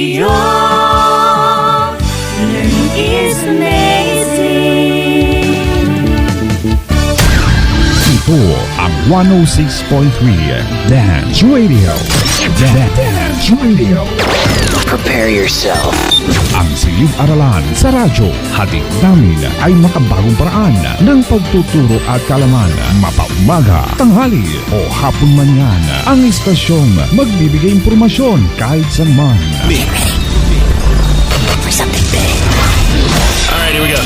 Radio. Learning is amazing. Ito ang 106.3 Dance Radio. Dance Radio. Prepare yourself. Ang silid-aralan sa radyo, hatid namin ay makabagong paraan ng pagtuturo at kalaman. Mapaumaga, tanghali o hapon man yan, ang istasyong magbibigay impormasyon kahit saan man. For something big. Alright, here we go.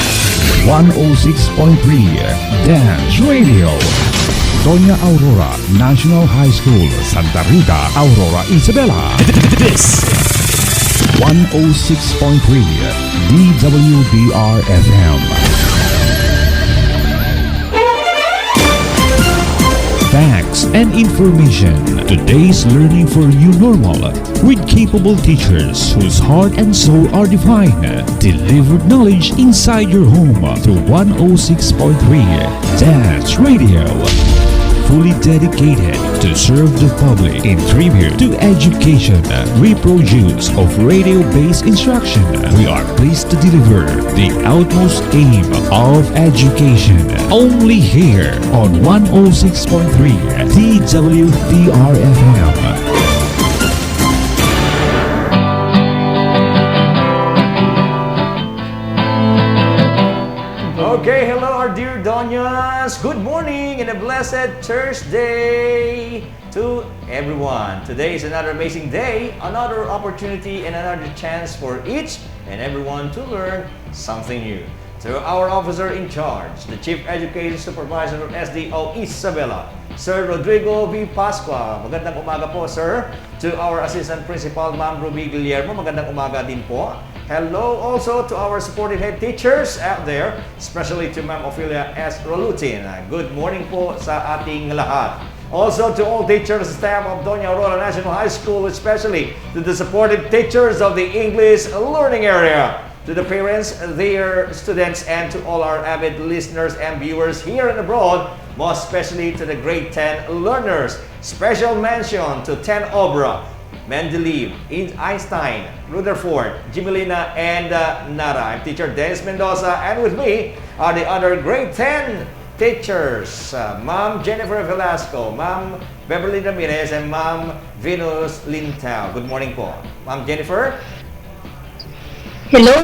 106.3 Dance Radio. Doña Aurora National High School, Santa Rita, Aurora, Isabela. This 106.3 DWDR-FM. Facts and information. Today's learning for you normal with capable teachers whose heart and soul are divine. Delivered knowledge inside your home through 106.3 Dance Radio. Fully dedicated to serve the public in tribute to education, reproduce of radio-based instruction. We are pleased to deliver the utmost aim of education. Only here on 106.3 DWDR-FM. Okay, hello our dear Donyas. Good morning and a blessed Thursday to everyone. Today is another amazing day, another opportunity and another chance for each and everyone to learn something new. To our officer in charge, the Chief Education Supervisor of SDO Isabela, Sir Rodrigo V. Pascua. Magandang umaga po, sir. To our Assistant Principal, Ma'am Ruby Guillermo. Magandang umaga din po. Hello also to our supported head teachers out there, especially to Ma'am Ophelia S. Rolutin. Good morning po sa ating lahat. Also to all teachers, staff of Doña Aurora National High School, especially to the supported teachers of the English learning area, to the parents, their students, and to all our avid listeners and viewers here and abroad, most especially to the grade 10 learners. Special mention to 10 Obra, Mendeleev, Einstein, Rutherford, Jimelina, and Nara. I'm teacher Dennis Mendoza, and with me are the other grade 10 teachers, Ma'am Jennifer Velasco, Ma'am Beverly Ramirez, and Ma'am Venus Lintao. Good morning po. Ma'am Jennifer. Hello,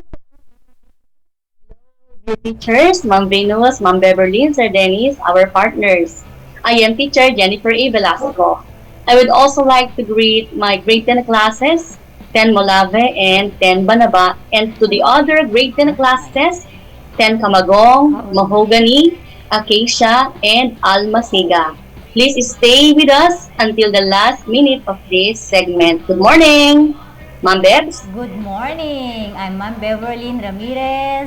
dear teachers, Ma'am Venus, Ma'am Beverly, Sir Dennis, our partners. I am teacher Jennifer A. Velasco. I would also like to greet my grade 10 classes, 10 Molave and 10 Banaba, and to the other grade 10 classes, 10 Camagong, Mahogany, Acacia, and Almasiga. Please stay with us until the last minute of this segment. Good morning, Ma'am Bebs. Good morning. I'm Ma'am Beverly Ramirez.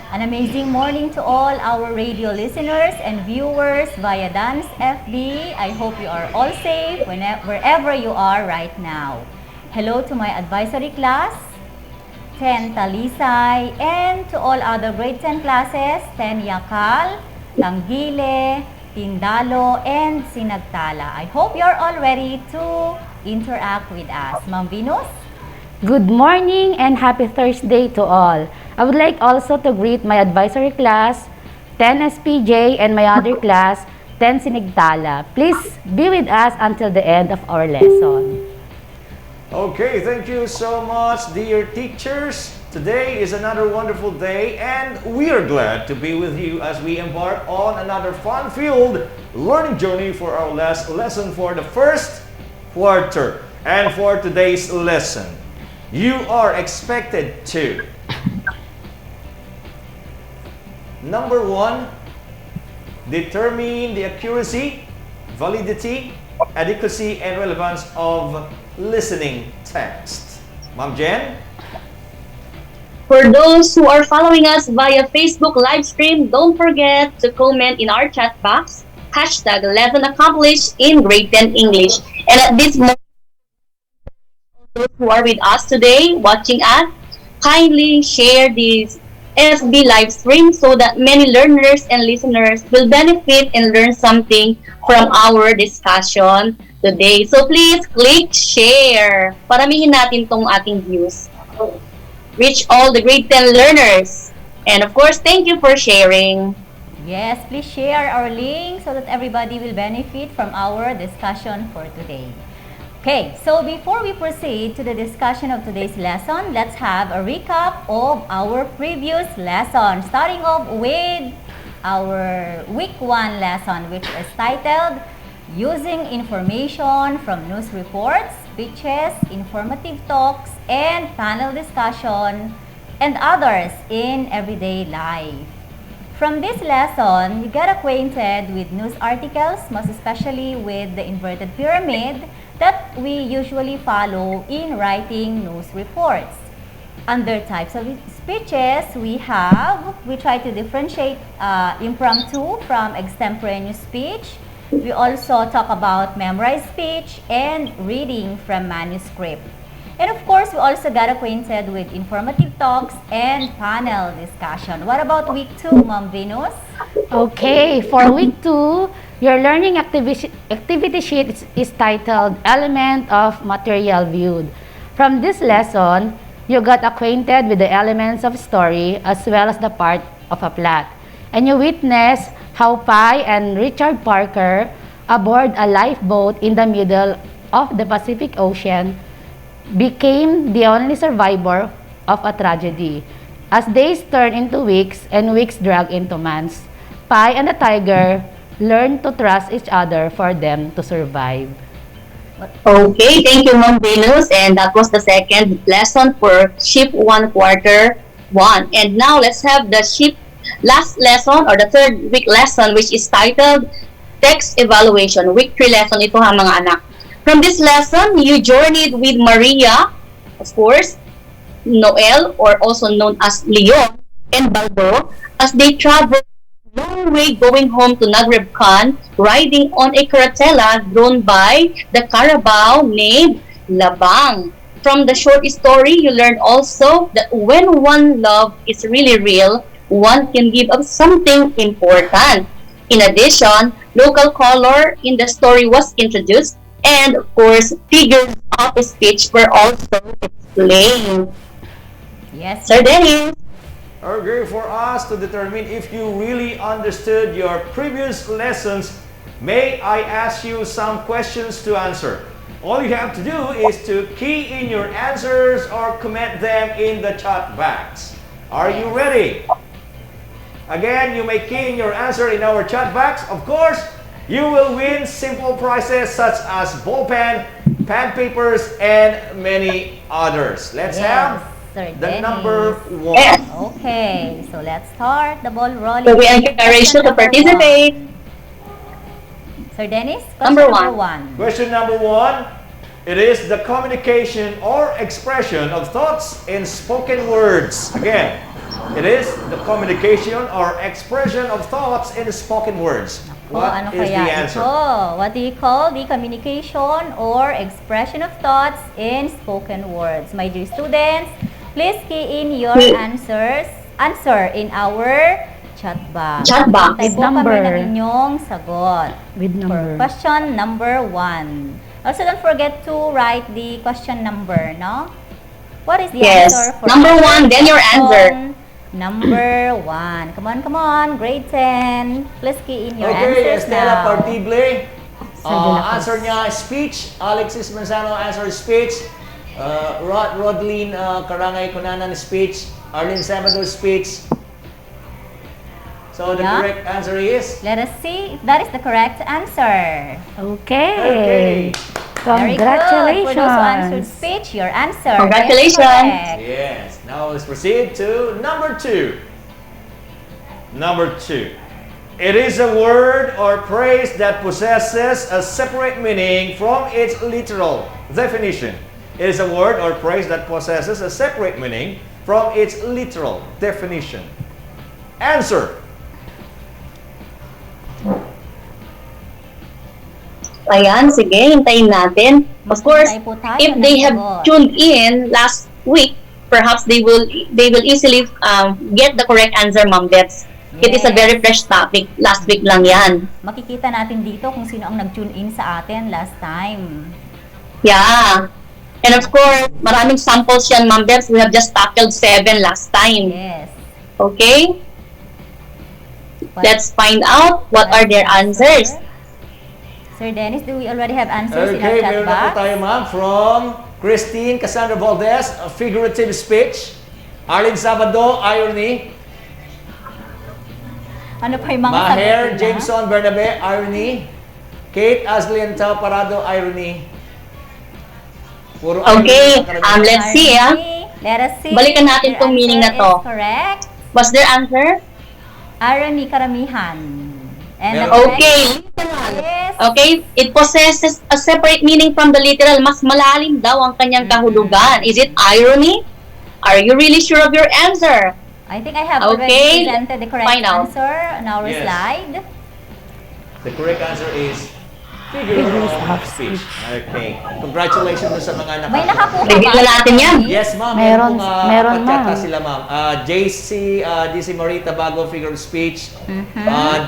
An amazing morning to all our radio listeners and viewers via Dance FB. I hope you are all safe wherever you are right now. Hello to my advisory class, 10 Talisay, and to all other grade 10 classes, 10 Yakal, Tanggile, Tindalo, and Sinagtala. I hope you're all ready to interact with us. Ma'am Venus? Good morning and happy Thursday to all. I would like also to greet my advisory class, 10 SPJ, and my other class, 10 Sinigtala. Please be with us until the end of our lesson. Okay, thank you so much, dear teachers. Today is another wonderful day, and we are glad to be with you as we embark on another fun-filled learning journey for our last lesson for the first quarter. And for today's lesson, you are expected to, number 1, determine the accuracy, validity, adequacy, and relevance of listening text. Ma'am Jen? For those who are following us via Facebook live stream, don't forget to comment in our chat box, hashtag 11 accomplished in grade 10 English. And at this moment, those who are with us today, watching us, kindly share this FB live stream so that many learners and listeners will benefit and learn something from our discussion today. So please click share. Paramihin natin tong ating views. Reach all the grade 10 learners. And of course, thank you for sharing. Yes, please share our link so that everybody will benefit from our discussion for today. Okay, so before we proceed to the discussion of today's lesson, let's have a recap of our previous lesson. Starting off with our week 1 lesson, which is titled Using Information from News Reports, Speeches, Informative Talks, and Panel Discussion, and Others in Everyday Life. From this lesson, you get acquainted with news articles, most especially with the inverted pyramid that we usually follow in writing news reports. Under types of speeches, we try to differentiate impromptu from extemporaneous speech. We also talk about memorized speech and reading from manuscript. And of course, we also got acquainted with informative talks and panel discussion. What about week 2, Ma'am Venus? Okay, for week 2, your learning activity sheet is titled Element of Material Viewed. From this lesson, you got acquainted with the elements of story as well as the part of a plot. And you witnessed how Pi and Richard Parker, aboard a lifeboat in the middle of the Pacific Ocean, became the only survivor of a tragedy. As days turned into weeks and weeks dragged into months, Pi and the tiger learned to trust each other for them to survive. Okay, thank you, Ma'am Venus. And that was the second lesson for Shift 1 Quarter 1. And now let's have the Shift last lesson or the third week lesson, which is titled Text Evaluation. Week 3 lesson ito ha mga anak. From this lesson, you journeyed with Maria, of course, Noel, or also known as Leon, and Baldo, as they traveled a long way going home to Nagreb Khan, riding on a caratela drawn by the carabao named Labang. From the short story, you learned also that when one love is really real, one can give up something important. In addition, local color in the story was introduced, and of course, figures of speech were also explained. Yes. Sir Dennis. Okay, for us to determine if you really understood your previous lessons, may I ask you some questions to answer? All you have to do is to key in your answers or comment them in the chat box. Are you ready? Again, you may key in your answer in our chat box. Of course, you will win simple prizes such as ball pen, pad papers, and many others. Let's have Sir the Dennis. number 1. Yes. Okay, so let's start the ball rolling. So we encourage you to participate. Sir Dennis, Number question one. Question number 1. It is the communication or expression of thoughts in spoken words. Again, it is the communication or expression of thoughts in spoken words. What ano is the kaya answer? ito? What do you call the communication or expression of thoughts in spoken words? My dear students, please key in your answer in our chat box. Chat box. Hintay With po kami number. ng inyong sagot. With For number. question number 1. Also, don't forget to write the question number, no? What is the Yes. answer for Number our 1, then your answer. question Number 1. Come on, grade 10. Please key in your Okay, answers Estela now. Partible. Cruz. Answer niya speech. Alexis Manzano answer speech. Rodlin Karangay Kunanan speech. Arlene Sabado speech. So the Yeah. correct answer is? Let us see if that is the correct answer. Okay. Very good. For those who answered Congratulations. speech, your answer Congratulations. is correct. Yes. Now let's proceed to number 2. Number 2. It is a word or phrase that possesses a separate meaning from its literal definition. It is a word or phrase that possesses a separate meaning from its literal definition. Answer. Ayan, sige, hintayin natin. Of course, Hintay po tayo if ng they have sagot. tuned in last week, perhaps they will easily get the correct answer, Ma'am Bets. It is a very fresh topic. Last week lang yan. Makikita natin dito kung sino ang nag-tune in sa atin last time. Yeah. And of course, maraming samples yan, Ma'am Debs. We have just tackled 7 last time. Yes. Okay? Let's find out what are their answers. Sir Dennis, do we already have answers in our Okay, chat meron na po box? tayo, ma'am, from Christine Cassandra Valdez, figurative speech. Arlene Sabado, irony. Ano pa yung mga Maher sagot nila? Jameson Bernabe, irony. Kate Aslin Tao Parado, irony. Puro Okay, irony. let's see. Let us see. Balikan natin Your tong meaning na answer to. is correct. What's their answer? Irony, karamihan. And the Meron. correct Okay. is Okay, it possesses a separate meaning from the literal. Mas malalim daw ang kanyang kahulugan. Is it irony? Are you really sure of your answer? I think I have Okay, already presented the correct find out. answer on our Yes. slide. The correct answer is figure of speech. Okay. Congratulations dun sa mga May nakakuha Reveal na natin yan. Yes, ma'am. Meron, Meron ma'am. sila, ma'am. JC Marita Bago, figure of speech.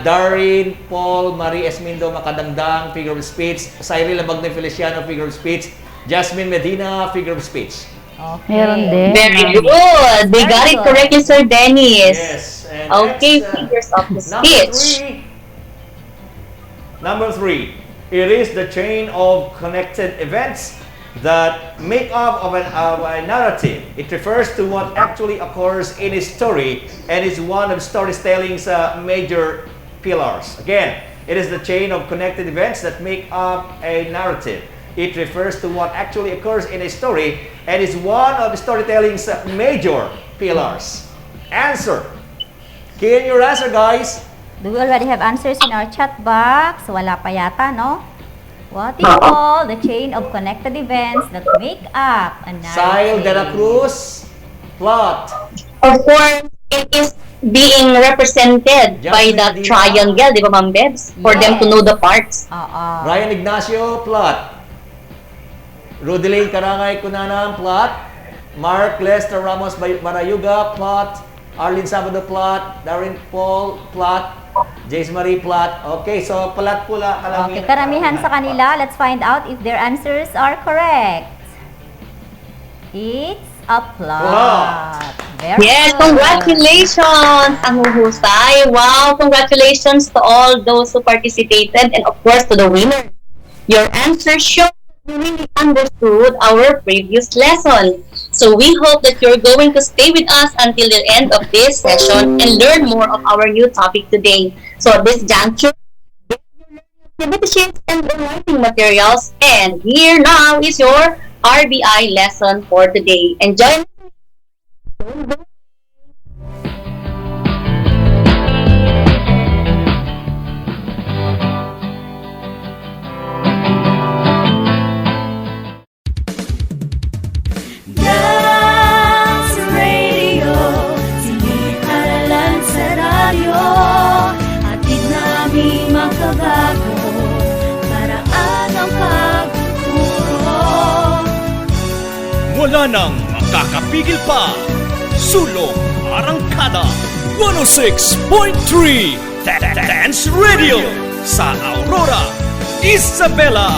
Darin Paul Marie Esmindo Makadangdang, figure of speech. Cyril Labagna Feliciano, figure of speech. Jasmine Medina, figure of speech. Okay. Meron din. Very good. They got it correctly, Sir Dennis. Yes. And Okay, next, figures of the number speech. Number three. It is the chain of connected events that make up of a narrative. It refers to what actually occurs in a story and is one of storytelling's major pillars. Again, it is the chain of connected events that make up a narrative. It refers to what actually occurs in a story and is one of storytelling's major pillars. Answer. Key in your answer, guys. Do we already have answers in our chat box? Wala pa yata, no? What is called the chain of connected events that make up a Sile de la narrative? Cruz, plot. Of course, it is being represented by the Medina. triangle, di ba, Ma'am Bebs? For them to know the parts. Oo. Ryan Ignacio, plot. Rudeline Karangay Kunanan, plot. Mark Lester Ramos Barayuga, plot. Arlene Sabado, plot. Darren Paul, plot. Jace Marie, plot. Okay, so plot pula. Okay, karamihan sa kanila. Let's find out if their answers are correct. It's a plot. Very Yes, good. congratulations! Ang huhusay. Wow, congratulations to all those who participated and of course to the winner. Your answer shows you really understood our previous lesson. So we hope that you're going to stay with us until the end of this session and learn more of our new topic today. So at this juncture, activity sheets and writing materials. And here now is your RBI lesson for today. Enjoy! Dance Radio, silid aralan sa radyo, atid namin makabago, paraan ang pagtuturo. Wala nang makakapigil pa. Sulong Arangkada 106.3 Dance Radio sa Aurora, Isabela.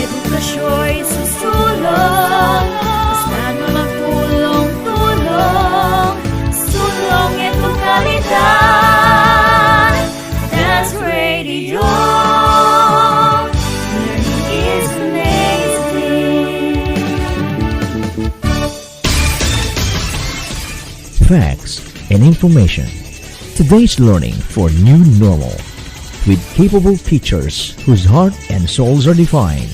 Edukasyo'y susulong, basta't magtulong-tulong, sulong edukalidad. Dance Radio, learning is amazing. Facts and information. Today's learning for new normal. With capable teachers whose heart and souls are defined.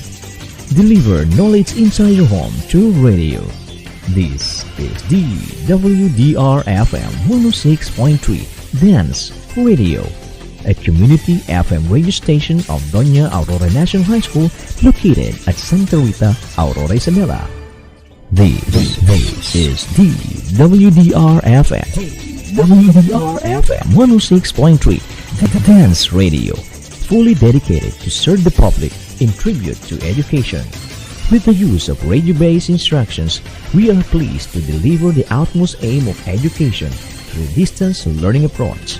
Deliver knowledge inside your home through radio. This is the WDR-FM 106.3 Dance Radio, a community FM radio station of Doña Aurora National High School located at Santa Rita, Aurora, Isabela. This is the WDR-FM 106.3 Dance Radio, fully dedicated to serve the public in tribute to education. With the use of radio-based instructions, we are pleased to deliver the utmost aim of education through distance learning approach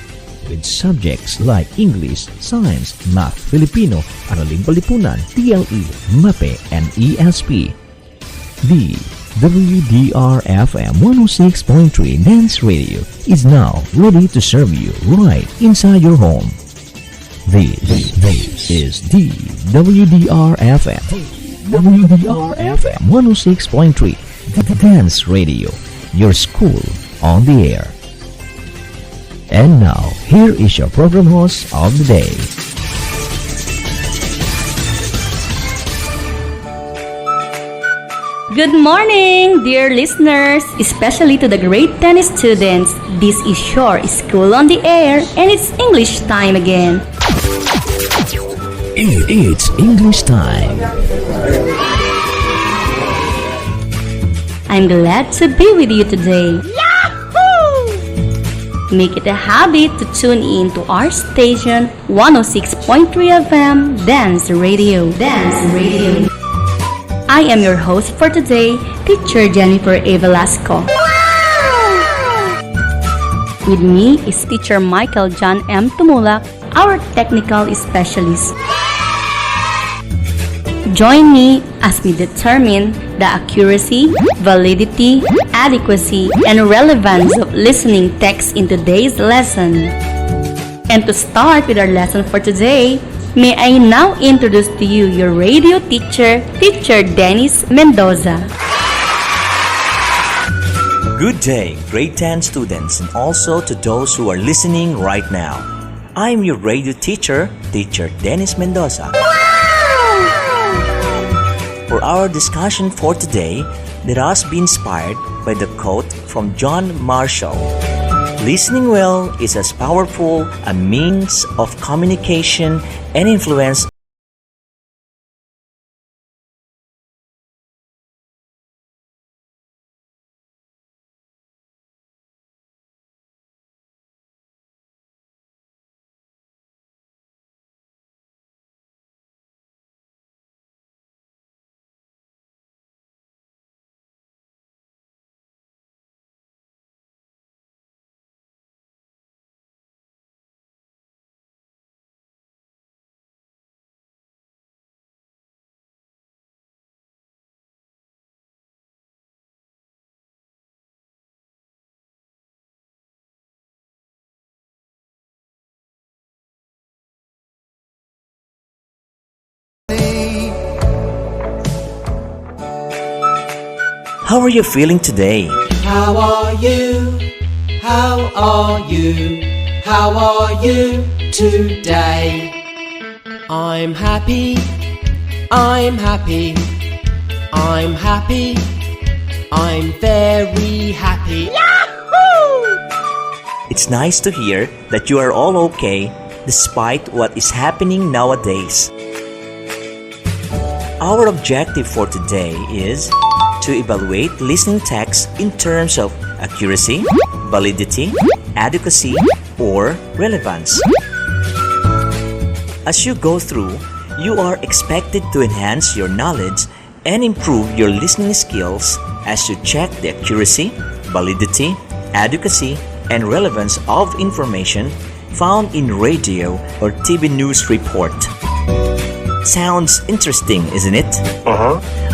with subjects like English, Science, Math, Filipino, Araling Palipunan, TLE, MAPE, and ESP. The WDR-FM 106.3 Dance Radio is now ready to serve you right inside your home. This is the WDR-FM 106.3 Dance Radio, your school on the air. And now, here is your program host of the day. Good morning, dear listeners, especially to the grade 10 students. This is your School on the Air, and it's English time again. It's English time. I'm glad to be with you today. Yahoo! Make it a habit to tune in to our station 106.3 FM Dance Radio. Dance Radio. I am your host for today, Teacher Jennifer A. Velasco. With me is Teacher Michael John M. Tumulak, our technical specialist. Join me as we determine the accuracy, validity, adequacy, and relevance of listening text in today's lesson. And to start with our lesson for today, may I now introduce to you your radio teacher, Teacher Dennis Mendoza. Good day, grade 10 students, and also to those who are listening right now. I'm your radio teacher, Teacher Dennis Mendoza. For our discussion for today, let us be inspired by the quote from John Marshall. Listening well is as powerful a means of communication and influence . How are you feeling today? How are you? How are you? How are you today? I'm happy. I'm happy. I'm happy. I'm very happy. Yahoo! It's nice to hear that you are all okay despite what is happening nowadays. Our objective for today is to evaluate listening text in terms of accuracy, validity, adequacy, or relevance. As you go through, you are expected to enhance your knowledge and improve your listening skills as you check the accuracy, validity, adequacy, and relevance of information found in radio or TV news report. Sounds interesting, isn't it?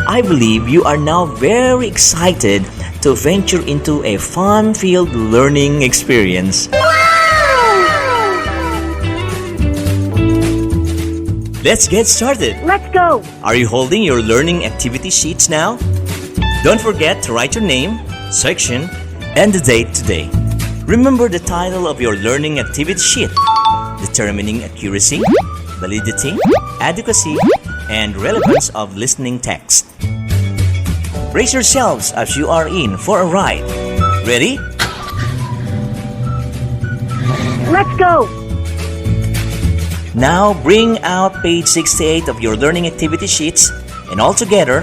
I believe you are now very excited to venture into a fun-filled learning experience. Let's get started. Let's go! Are you holding your learning activity sheets now? Don't forget to write your name, section, and the date today. Remember the title of your learning activity sheet: Determining Accuracy, Validity, Adequacy, and Relevance of Listening Text. Brace yourselves as you are in for a ride. Ready? Let's go! Now bring out page 68 of your learning activity sheets, and all together,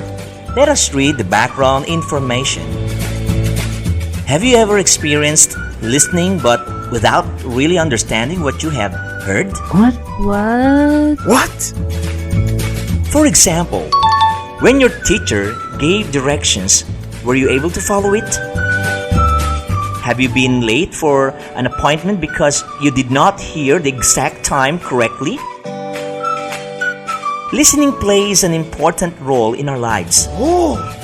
let us read the background information. Have you ever experienced listening but without really understanding what you have heard? What? For example, when your teacher gave directions, were you able to follow it? Have you been late for an appointment because you did not hear the exact time correctly? Listening plays an important role in our lives.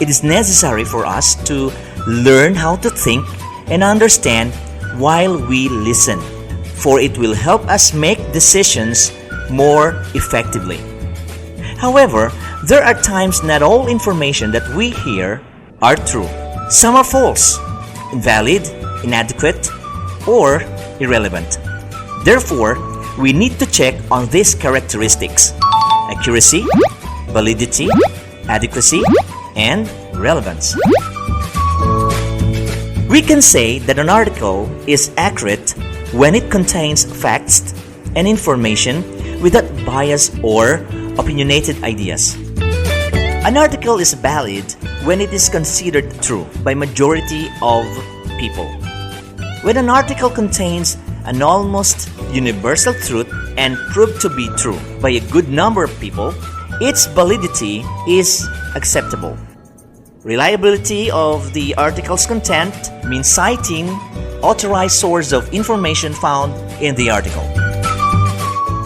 It is necessary for us to learn how to think and understand while we listen, for it will help us make decisions more effectively. However, there are times not all information that we hear are true. Some are false, invalid, inadequate, or irrelevant. Therefore, we need to check on these characteristics: accuracy, validity, adequacy, and relevance. We can say that an article is accurate when it contains facts and information without bias or opinionated ideas. An article is valid when it is considered true by majority of people. When an article contains an almost universal truth and proved to be true by a good number of people, its validity is acceptable. Reliability of the article's content means citing authorized source of information found in the article.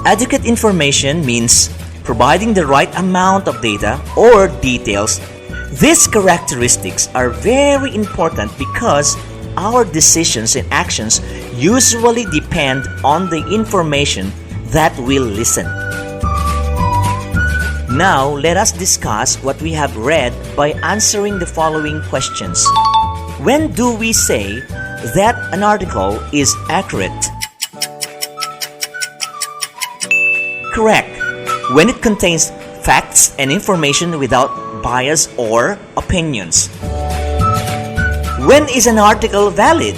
Adequate information means providing the right amount of data or details. These characteristics are very important because our decisions and actions usually depend on the information that we listen. Now, let us discuss what we have read by answering the following questions. When do we say that an article is accurate? Correct. When it contains facts and information without bias or opinions. When is an article valid?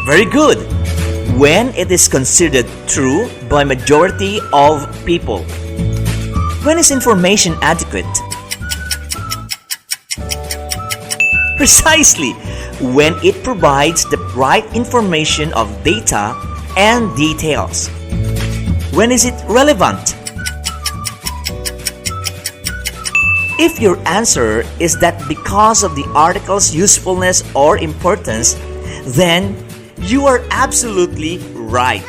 Very good. When it is considered true by majority of people. When is information adequate? Precisely, when it provides the right information of data and details. When is it relevant? If your answer is that because of the article's usefulness or importance, then you are absolutely right.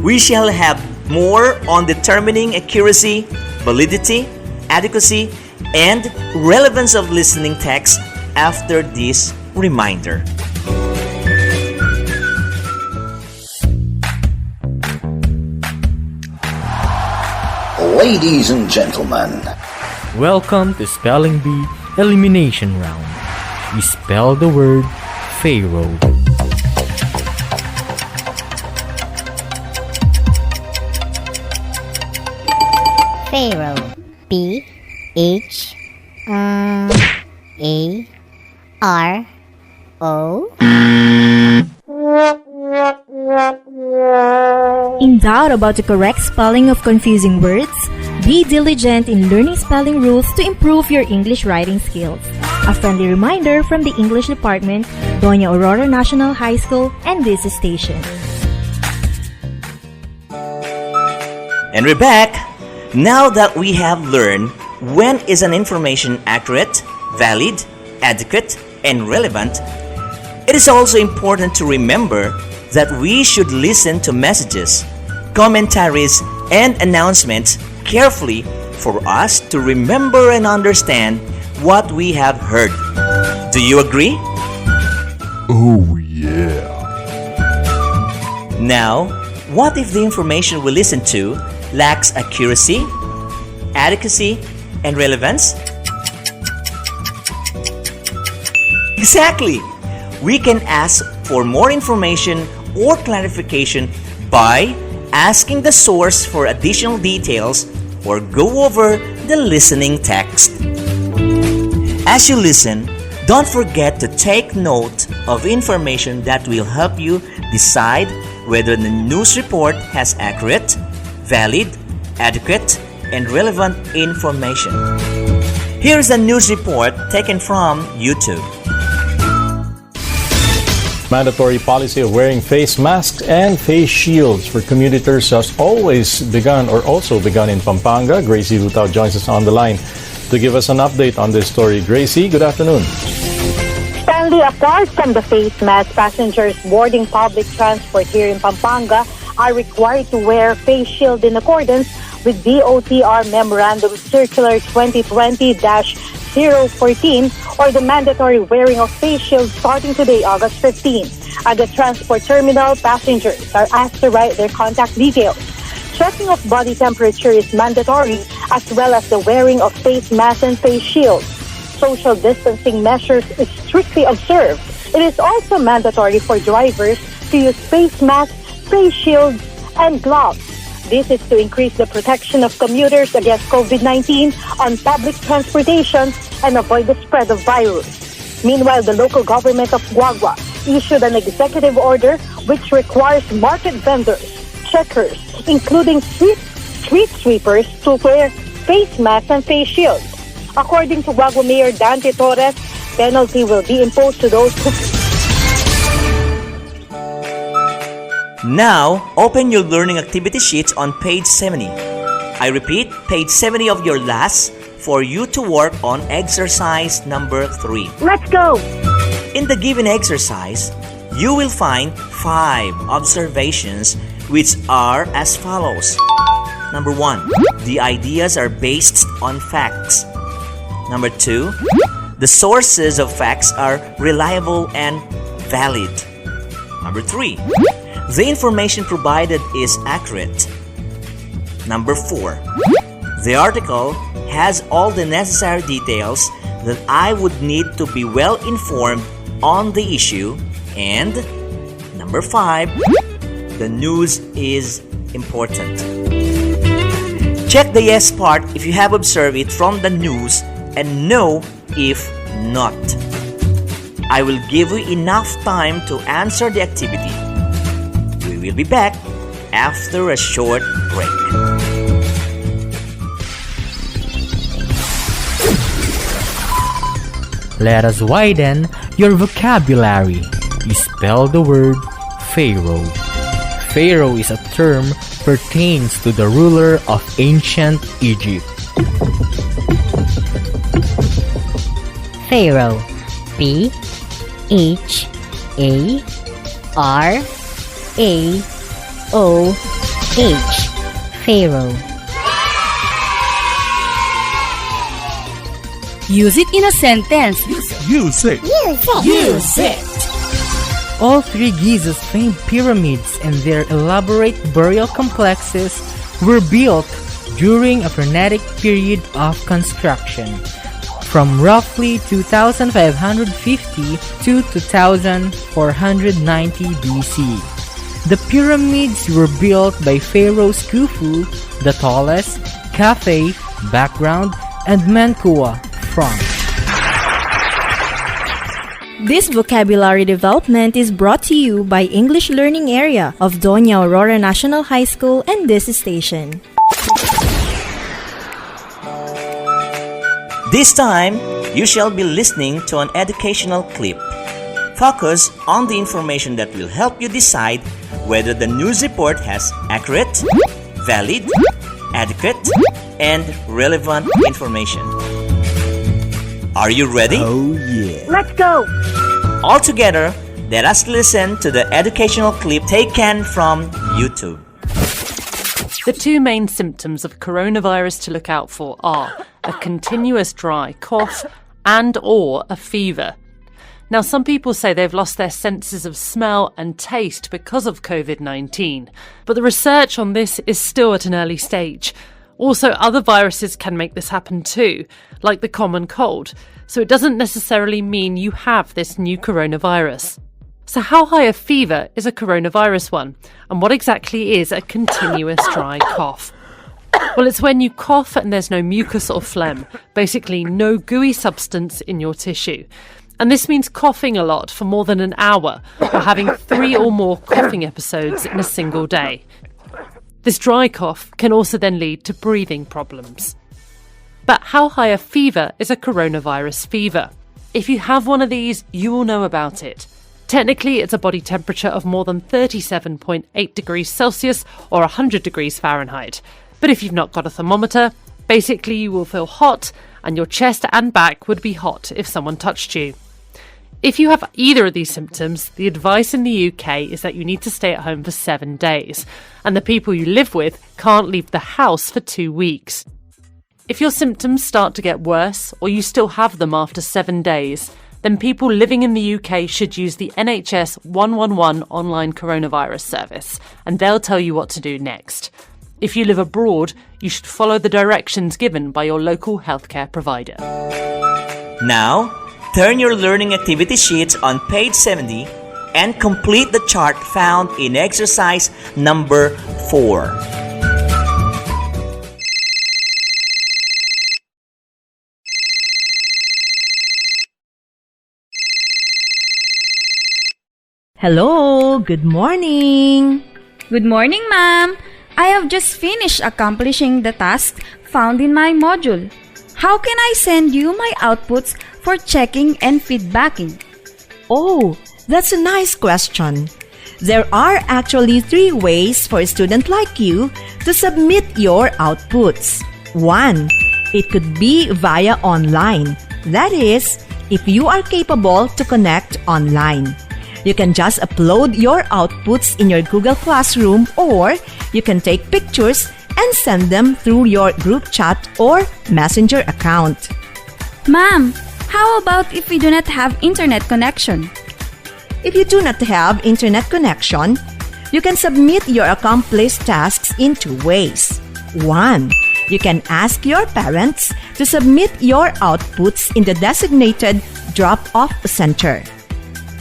We shall have more on determining accuracy, validity, adequacy, and relevance of listening text after this reminder. Ladies and gentlemen, welcome to Spelling Bee Elimination Round. We spell the word Pharaoh. Pharaoh. P-H-A-R-O. In doubt about the correct spelling of confusing words, be diligent in learning spelling rules to improve your English writing skills. A friendly reminder from the English department, Doña Aurora National High School, and this station. And we're back. Now that we have learned when is an information accurate, valid, adequate, and relevant, it is also important to remember that we should listen to messages, commentaries, and announcements carefully for us to remember and understand what we have heard. Do you agree? Oh, yeah. Now, what if the information we listen to lacks accuracy, adequacy, and relevance? Exactly! We can ask for more information or clarification by asking the source for additional details or go over the listening text. As you listen, don't forget to take note of information that will help you decide whether the news report has accurate, valid, adequate, and relevant information. Here's a news report taken from YouTube. Mandatory policy of wearing face masks and face shields for commuters has also begun in Pampanga. Gracie Lutao joins us on the line. To give us an update on this story, Gracie, good afternoon. Stanley, apart from the face mask, passengers boarding public transport here in Pampanga are required to wear face shield in accordance with DOTR Memorandum Circular 2020-014 or the mandatory wearing of face shields starting today, August 15. At the transport terminal, passengers are asked to write their contact details. Checking of body temperature is mandatory, as well as the wearing of face masks and face shields. Social distancing measures is strictly observed. It is also mandatory for drivers to use face masks, face shields, and gloves. This is to increase the protection of commuters against COVID-19 on public transportation and avoid the spread of virus. Meanwhile, the local government of Guagua issued an executive order which requires market vendors, checkers, including street sweepers, to wear face masks and face shields. According to Guagua Mayor Dante Torres, penalty will be imposed to those who... Now, open your learning activity sheets on page 70. I repeat, page 70 of your LAS for you to work on exercise number 3. Let's go! In the given exercise, you will find 5 observations which are as follows. Number 1, the ideas are based on facts. Number 2, the sources of facts are reliable and valid. Number 3, the information provided is accurate. Number 4, the article has all the necessary details that I would need to be well informed on the issue. And number 5, the news is important. Check the yes part if you have observed it from the news and no if not. I will give you enough time to answer the activity. We will be back after a short break. Let us widen your vocabulary. You spell the word Pharaoh. Pharaoh is a term pertains to the ruler of ancient Egypt. Pharaoh. P-H-A-R-A-O-H. Pharaoh. Use it in a sentence. Use it. Use it. All 3 Giza's famed pyramids and their elaborate burial complexes were built during a frenetic period of construction, from roughly 2550 to 2490 BC. The pyramids were built by Pharaohs Khufu, the tallest, Khafre, background, and Menkaure, front. This vocabulary development is brought to you by English Learning Area of Doña Aurora National High School and this station. This time, you shall be listening to an educational clip. Focus on the information that will help you decide whether the news report has accurate, valid, adequate, and relevant information. Are you ready? Oh yeah. Let's go! All together, let us listen to the educational clip taken from YouTube. The 2 main symptoms of coronavirus to look out for are a continuous dry cough and/or a fever. Now, some people say they've lost their senses of smell and taste because of COVID-19, but the research on this is still at an early stage. Also, other viruses can make this happen too, like the common cold, so it doesn't necessarily mean you have this new coronavirus. So how high a fever is a coronavirus one? And what exactly is a continuous dry cough? Well, it's when you cough and there's no mucus or phlegm, basically no gooey substance in your tissue. And this means coughing a lot for more than an hour, or having 3 or more coughing episodes in a single day. This dry cough can also then lead to breathing problems. But how high a fever is a coronavirus fever? If you have one of these, you will know about it. Technically, it's a body temperature of more than 37.8 degrees Celsius or 100 degrees Fahrenheit. But if you've not got a thermometer, basically you will feel hot and your chest and back would be hot if someone touched you. If you have either of these symptoms, the advice in the UK is that you need to stay at home for 7 days, and the people you live with can't leave the house for 2 weeks. If your symptoms start to get worse, or you still have them after 7 days, then people living in the UK should use the NHS 111 online coronavirus service, and they'll tell you what to do next. If you live abroad, you should follow the directions given by your local healthcare provider. Now, turn your learning activity sheets on page 70 and complete the chart found in exercise number 4. Hello, good morning. Good morning, ma'am. I have just finished accomplishing the task found in my module. How can I send you my outputs for checking and feedbacking? Oh, that's a nice question. There are actually 3 ways for a student like you to submit your outputs. 1. It could be via online. That is, if you are capable to connect online. You can just upload your outputs in your Google Classroom, or you can take pictures and send them through your group chat or messenger account. Ma'am, how about if we do not have internet connection? If you do not have internet connection, you can submit your accomplished tasks in 2 ways. 1. You can ask your parents to submit your outputs in the designated drop-off center.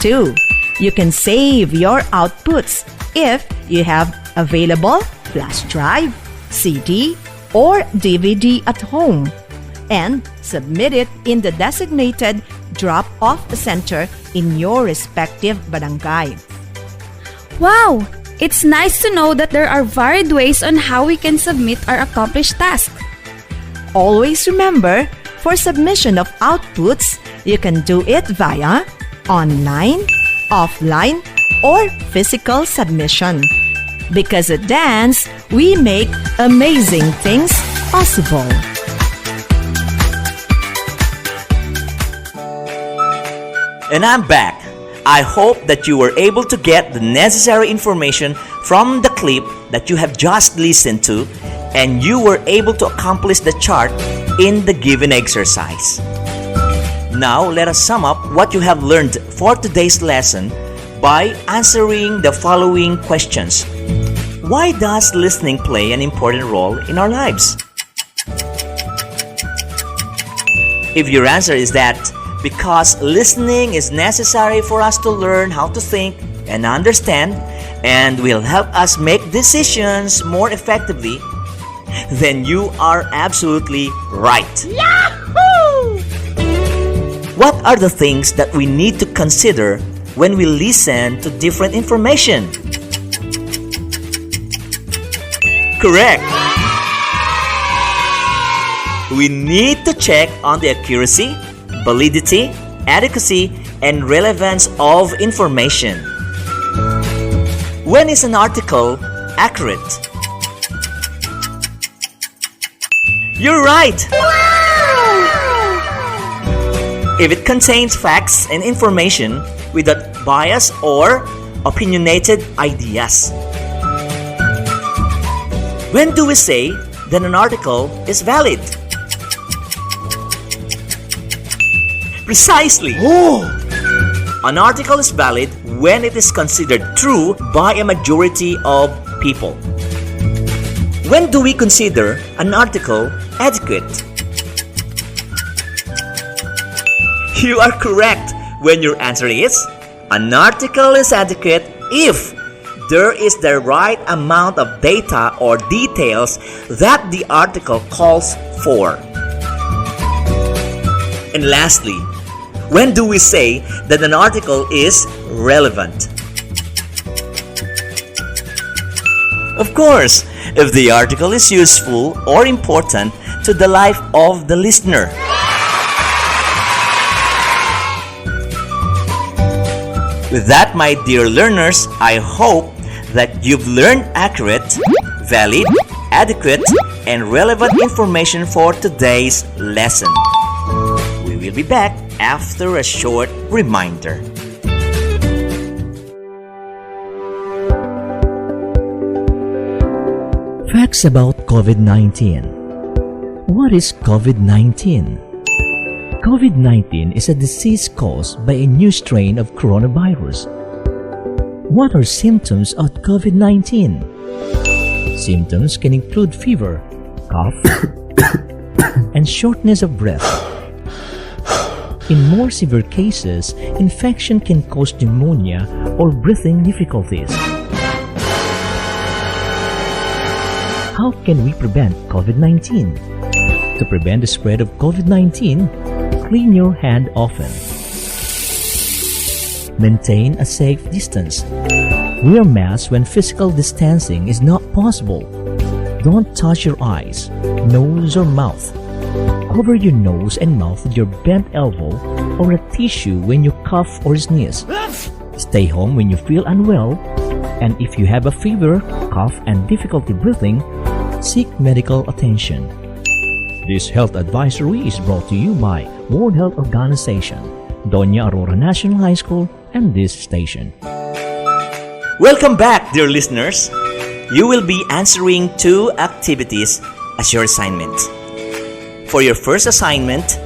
2. You can save your outputs if you have available flash drive, CD, or DVD at home, and submit it in the designated drop-off center in your respective barangay. Wow! It's nice to know that there are varied ways on how we can submit our accomplished task. Always remember, for submission of outputs, you can do it via online, offline, or physical submission. Because at Dance, we make amazing things possible. And I'm back. I hope that you were able to get the necessary information from the clip that you have just listened to, and you were able to accomplish the chart in the given exercise. Now, let us sum up what you have learned for today's lesson by answering the following questions. Why does listening play an important role in our lives? If your answer is that because listening is necessary for us to learn how to think and understand and will help us make decisions more effectively, then you are absolutely right. Yahoo! What are the things that we need to consider when we listen to different information? Correct! We need to check on the accuracy, validity, adequacy, and relevance of information. When is an article accurate? You're right! If it contains facts and information without bias or opinionated ideas. When do we say that an article is valid? Precisely! An article is valid when it is considered true by a majority of people. When do we consider an article adequate? You are correct when your answer is an article is adequate if there is the right amount of data or details that the article calls for. And lastly, when do we say that an article is relevant? Of course, if the article is useful or important to the life of the listener. With that, my dear learners, I hope that you've learned accurate, valid, adequate, and relevant information for today's lesson. We'll be back after a short reminder. Facts about COVID-19. What is COVID-19? COVID-19 is a disease caused by a new strain of coronavirus. What are symptoms of COVID-19? Symptoms can include fever, cough, and shortness of breath. In more severe cases, infection can cause pneumonia or breathing difficulties. How can we prevent COVID-19? To prevent the spread of COVID-19, clean your hand often. Maintain a safe distance. Wear masks when physical distancing is not possible. Don't touch your eyes, nose, or mouth. Cover your nose and mouth with your bent elbow or a tissue when you cough or sneeze. Stay home when you feel unwell, and if you have a fever, cough, and difficulty breathing, seek medical attention. This health advisory is brought to you by World Health Organization, Doña Aurora National High School, and this station. Welcome back, dear listeners. You will be answering 2 activities as your assignment. For your first assignment,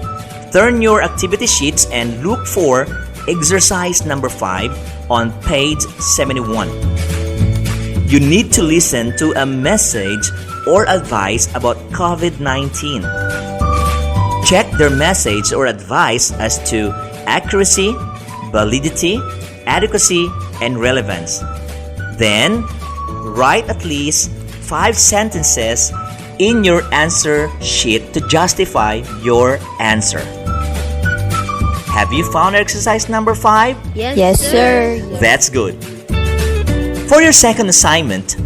turn your activity sheets and look for exercise number 5 on page 71. You need to listen to a message or advice about COVID-19. Check their message or advice as to accuracy, validity, adequacy, and relevance. Then, write at least 5 sentences in your answer sheet to justify your answer. Have you found exercise number 5? Yes, sir. That's good. For your second assignment,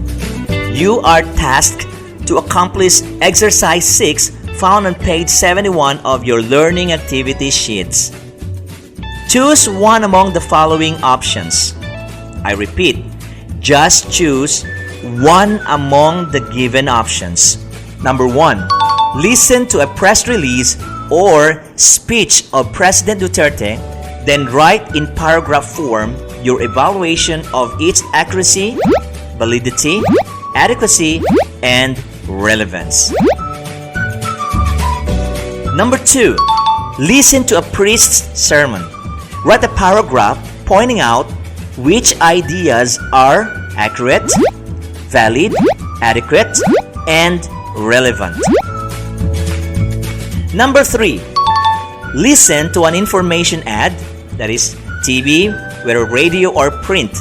you are tasked to accomplish exercise 6 found on page 71 of your learning activity sheets. Choose one among the following options. I repeat, just choose one among the given options. Number 1, listen to a press release or speech of President Duterte, then write in paragraph form your evaluation of its accuracy, validity, adequacy, and relevance. Number 2, listen to a priest's sermon. Write a paragraph pointing out which ideas are accurate, valid, adequate, and relevant. Number 3, listen to an information ad, that is TV, whether radio or print,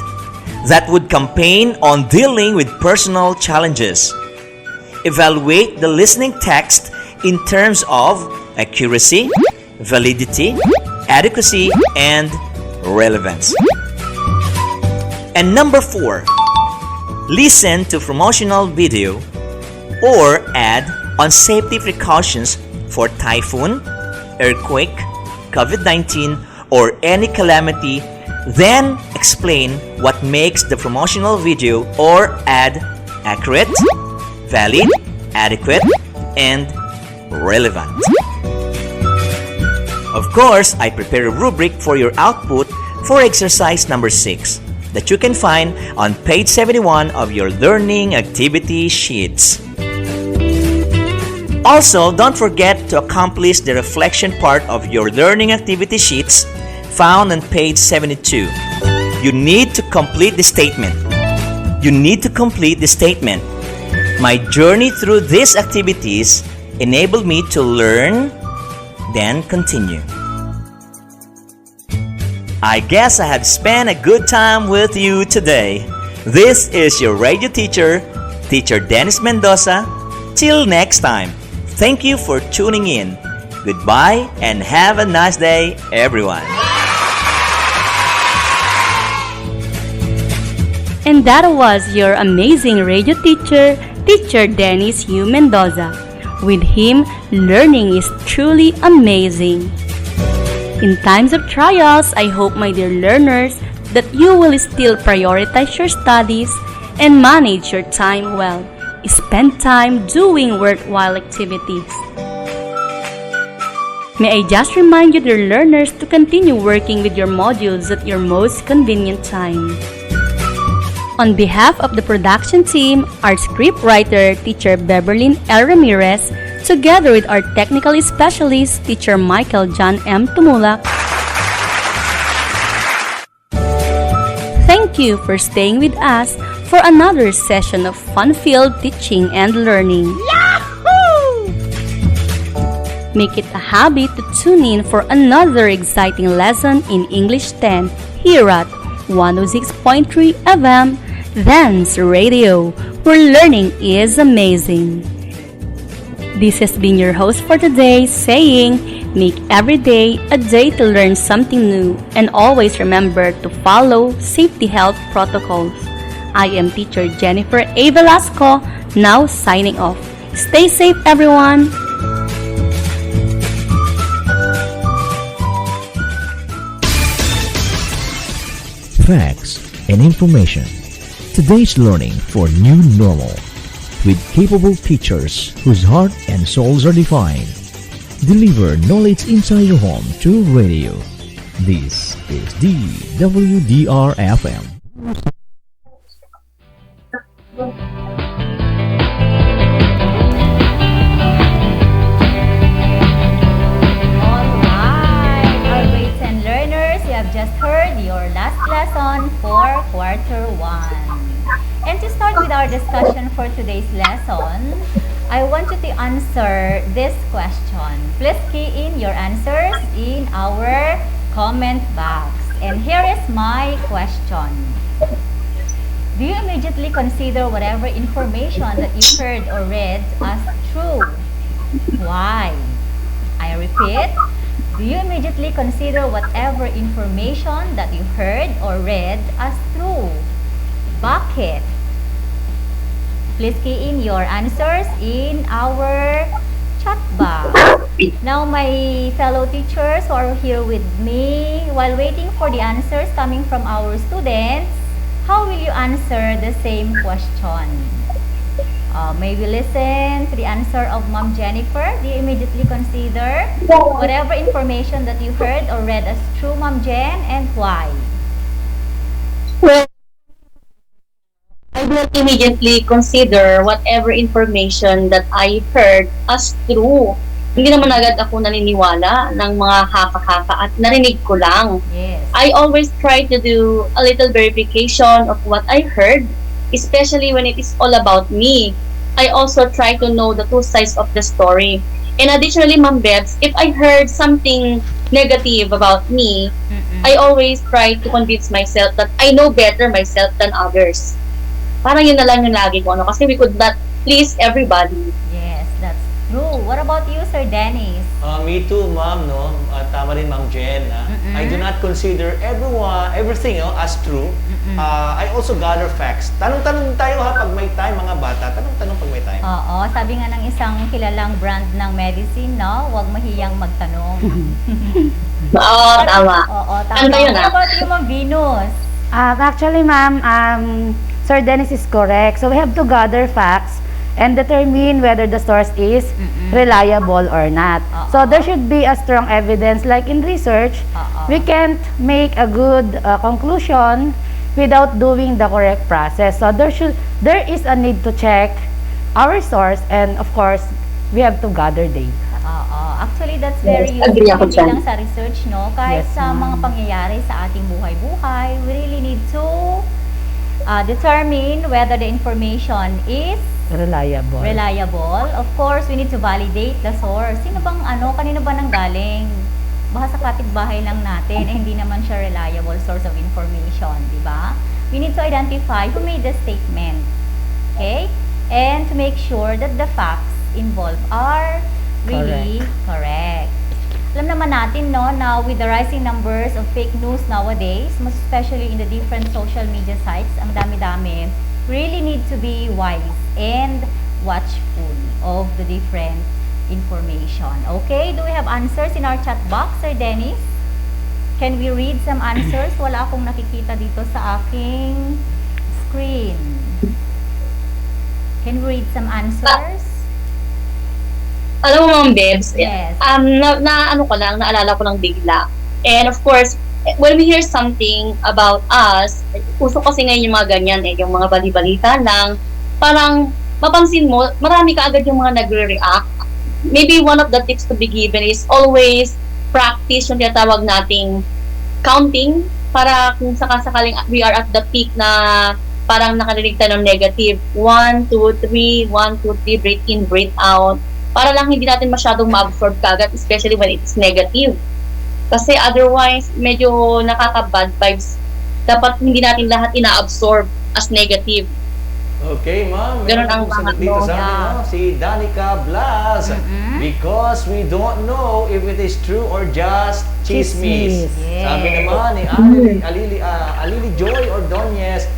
that would campaign on dealing with personal challenges. Evaluate the listening text in terms of accuracy, validity, adequacy, and relevance. And number 4, listen to promotional video or ad on safety precautions for typhoon, earthquake, COVID-19, or any calamity, then explain what makes the promotional video or ad accurate, valid, adequate, and relevant. Of course, I prepare a rubric for your output for exercise number 6 that you can find on page 71 of your learning activity sheets. Also, don't forget to accomplish the reflection part of your learning activity sheets found on page 72. You need to complete the statement. My journey through these activities enabled me to learn, then continue. I guess I have spent a good time with you today. This is your radio teacher, Teacher Dennis Mendoza. Till next time, thank you for tuning in. Goodbye and have a nice day, everyone. And that was your amazing radio teacher, Teacher Dennis U. Mendoza. With him, learning is truly amazing. In times of trials, I hope, my dear learners, that you will still prioritize your studies and manage your time well. Spend time doing worthwhile activities. May I just remind you, dear learners, to continue working with your modules at your most convenient time. On behalf of the production team, our scriptwriter, Teacher Beverlyn L. Ramirez, together with our technical specialist, Teacher Michael John M. Tumulak, thank you for staying with us for another session of fun-filled teaching and learning. Yahoo! Make it a habit to tune in for another exciting lesson in English 10 here at 106.3 FM Dance Radio, where learning is amazing. This has been your host for today, saying, make every day a day to learn something new, and always remember to follow safety health protocols. I am teacher Jennifer A. Velasco, now signing off. Stay safe, everyone! Facts and information. Today's learning for new normal. With capable teachers whose heart and souls are defined. Deliver knowledge inside your home through radio. This is DWDR-FM. Just heard your last lesson for quarter 1. And to start with our discussion for today's lesson, I want you to answer this question. Please key in your answers in our comment box. And here is my question. Do you immediately consider whatever information that you heard or read as true? Why? I repeat. Do you immediately consider whatever information that you heard or read as true? Bakit? Please key in your answers in our chat box. Now, my fellow teachers who are here with me, while waiting for the answers coming from our students, how will you answer the same question? May we listen to the answer of Ma'am Jennifer? Do you immediately consider whatever information that you heard or read as true, Ma'am Jen, and why? Well, I will immediately consider whatever information that I heard as true. Hindi naman agad ako naniniwala ng mga haka-haka at narinig ko lang. Yes. I always try to do a little verification of what I heard, especially when it is all about me. I also try to know the two sides of the story. And additionally, Ma'am Bebs, if I heard something negative about me, I always try to convince myself that I know better myself than others. Parang yun na lang yung lagi ko, kasi we could not please everybody. Yes, that's true. What about you, Sir Dennis? Me too, Ma'am, no? Tama rin, Ma'am Jen. I do not consider everything as true. I also gather facts. Tanong-tanong tayo pag may time, mga bata. Tanong-tanong pag may time. Oo, sabi nga ng isang kilalang brand ng medicine, no? Huwag mahiyang magtanong. Oo, tama. Oo, tama. What about you, Ma'am Venus? Actually, ma'am, Sir Dennis is correct. So we have to gather facts and determine whether the source is reliable or not. So there should be a strong evidence. Like in research, we can't make a good conclusion without doing the correct process. So there is a need to check our source, and of course, we have to gather data. Actually, that's very useful hindi lang sa research, no? Kahit sa mga pangyayari sa ating buhay-buhay, we really need to determine whether the information is reliable. Of course, we need to validate the source. Sino bang kanino ba nanggaling? Baka sa kapitbahay lang natin, hindi naman siya reliable source of information, di ba? We need to identify who made the statement, okay? And to make sure that the facts involved are really correct. Alam naman natin, no, now with the rising numbers of fake news nowadays, most especially in the different social media sites, ang dami-dami, we really need to be wise and watchful of the different information. Okay, do we have answers in our chat box, Sir Dennis? Can we read some answers? Wala akong nakikita dito sa aking screen. Can we read some answers? Alam mo, Ma'am Bebs, Yes. naalala ko lang bigla. And of course, when we hear something about us, uso kasi ngayon yung mga ganyan yung mga bali-balita lang, parang mapansin mo, marami ka agad yung mga nagre-react. Maybe one of the tips to be given is always practice yung tinatawag nating counting para kung sakasakaling we are at the peak na parang nakarinig tayo ng negative. 1, 2, 3, 1, 2, 3, breathe in, breathe out. Para lang hindi natin masyadong ma-absorb kagad, especially when it's negative. Kasi otherwise, medyo nakaka-bad vibes. Dapat hindi natin lahat ina-absorb as negative. Okay, ma'am. Ganun ang sagot dito sa amin, no? Si Danica Blas. Because we don't know if it is true or just chismis. Yes. Sabi naman ni Alili Joy Ordonez,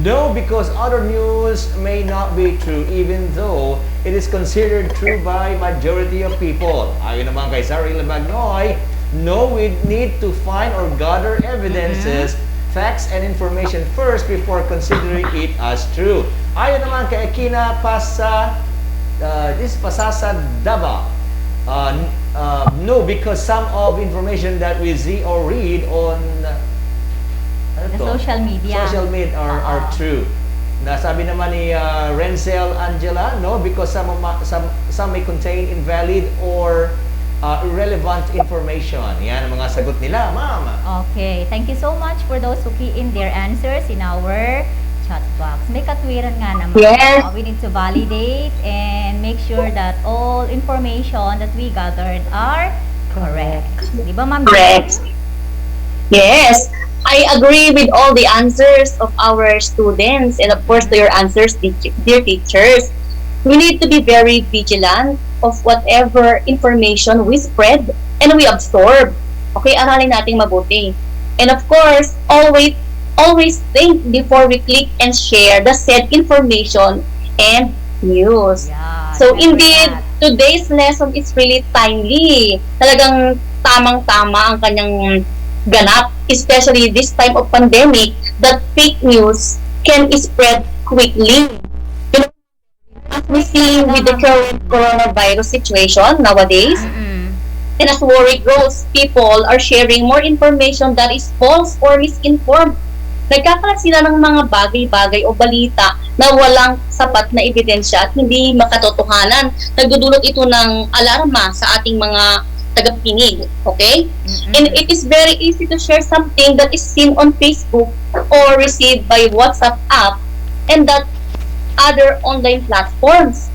no, because other news may not be true even though it is considered true by majority of people. Ayon naman kay Saril Magnoy, no, we need to find or gather evidences, facts and information first before considering it as true. Ayon naman kay Akina Pasasa Daba, no, because some of information that we see or read on social media are true. Nasabi naman ni Renzel Angela, no, because some may contain invalid or irrelevant information. Yan ang mga sagot nila, ma'am. Okay, thank you so much for those who key in their answers in our chat box. May katwiran nga naman. Yes. We need to validate and make sure that all information that we gathered are correct. Di ba, Ma'am? Correct. Yes. I agree with all the answers of our students and of course to your answers, dear teachers. We need to be very vigilant of whatever information we spread and we absorb. Okay, aralin natin mabuti. And of course, always think before we click and share the said information and news. Yeah, so indeed, today's lesson is really timely. Talagang tamang-tama ang kanyang ganap, especially this time of pandemic, that fake news can spread quickly. You know, as we see with the current coronavirus situation nowadays, and as worry grows, people are sharing more information that is false or misinformed. Nagkakalat sila ng mga bagay-bagay o balita na walang sapat na ebidensya at hindi makatotohanan. Nagdudulot ito ng alarma sa ating mga tagapinig, okay? And it is very easy to share something that is seen on Facebook or received by WhatsApp app and that other online platforms.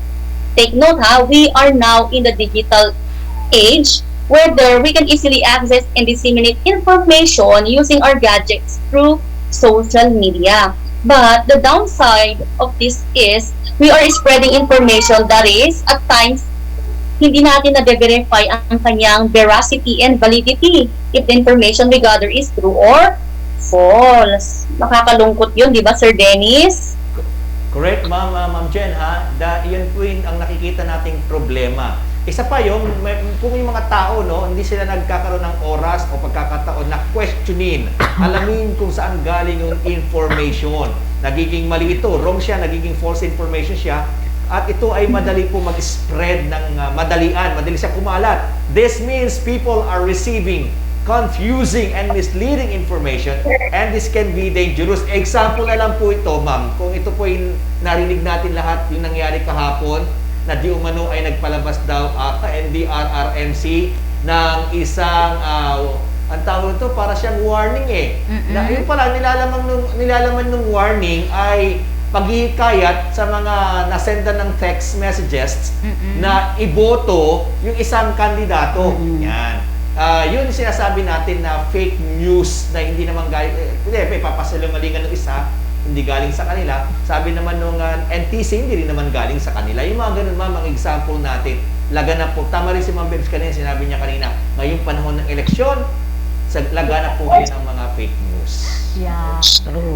Take note we are now in the digital age where we can easily access and disseminate information using our gadgets through social media. But the downside of this is we are spreading information that is at times hindi natin na-verify ang kanyang veracity and validity if the information we gather is true or false. Nakakalungkot yun, di ba, Sir Dennis? Correct, Ma'am Jen, ha? Yun po yung ang nakikita nating problema. Isa pa yung, kung yung mga tao, no, hindi sila nagkakaroon ng oras o pagkakataon na questionin, alamin kung saan galing yung information. Nagiging mali ito, wrong siya, nagiging false information siya, at ito ay madali po mag-spread ng madali siya kumalat. This means people are receiving confusing and misleading information and this can be dangerous. Example na lang po ito, ma'am. Kung ito po yung narinig natin lahat, yung nangyari kahapon, na di umano ay nagpalabas daw NDRRMC ng isang ang tawag ito, para siyang warning na yun pala, nilalaman ng warning ay paghihikayat sa mga nasendan ng text messages na iboto yung isang kandidato. Yan. Yun yung sinasabi natin na fake news na hindi naman galing, papasalungalingan ng isa, hindi galing sa kanila. Sabi naman nung NTC, hindi rin naman galing sa kanila. Yung mga ganun, mga example natin, laganap po. Tama rin si Ma'am Bebs kanina, sinabi niya kanina, ngayong panahon ng eleksyon, laganap po kayo ng mga fake news. Yeah.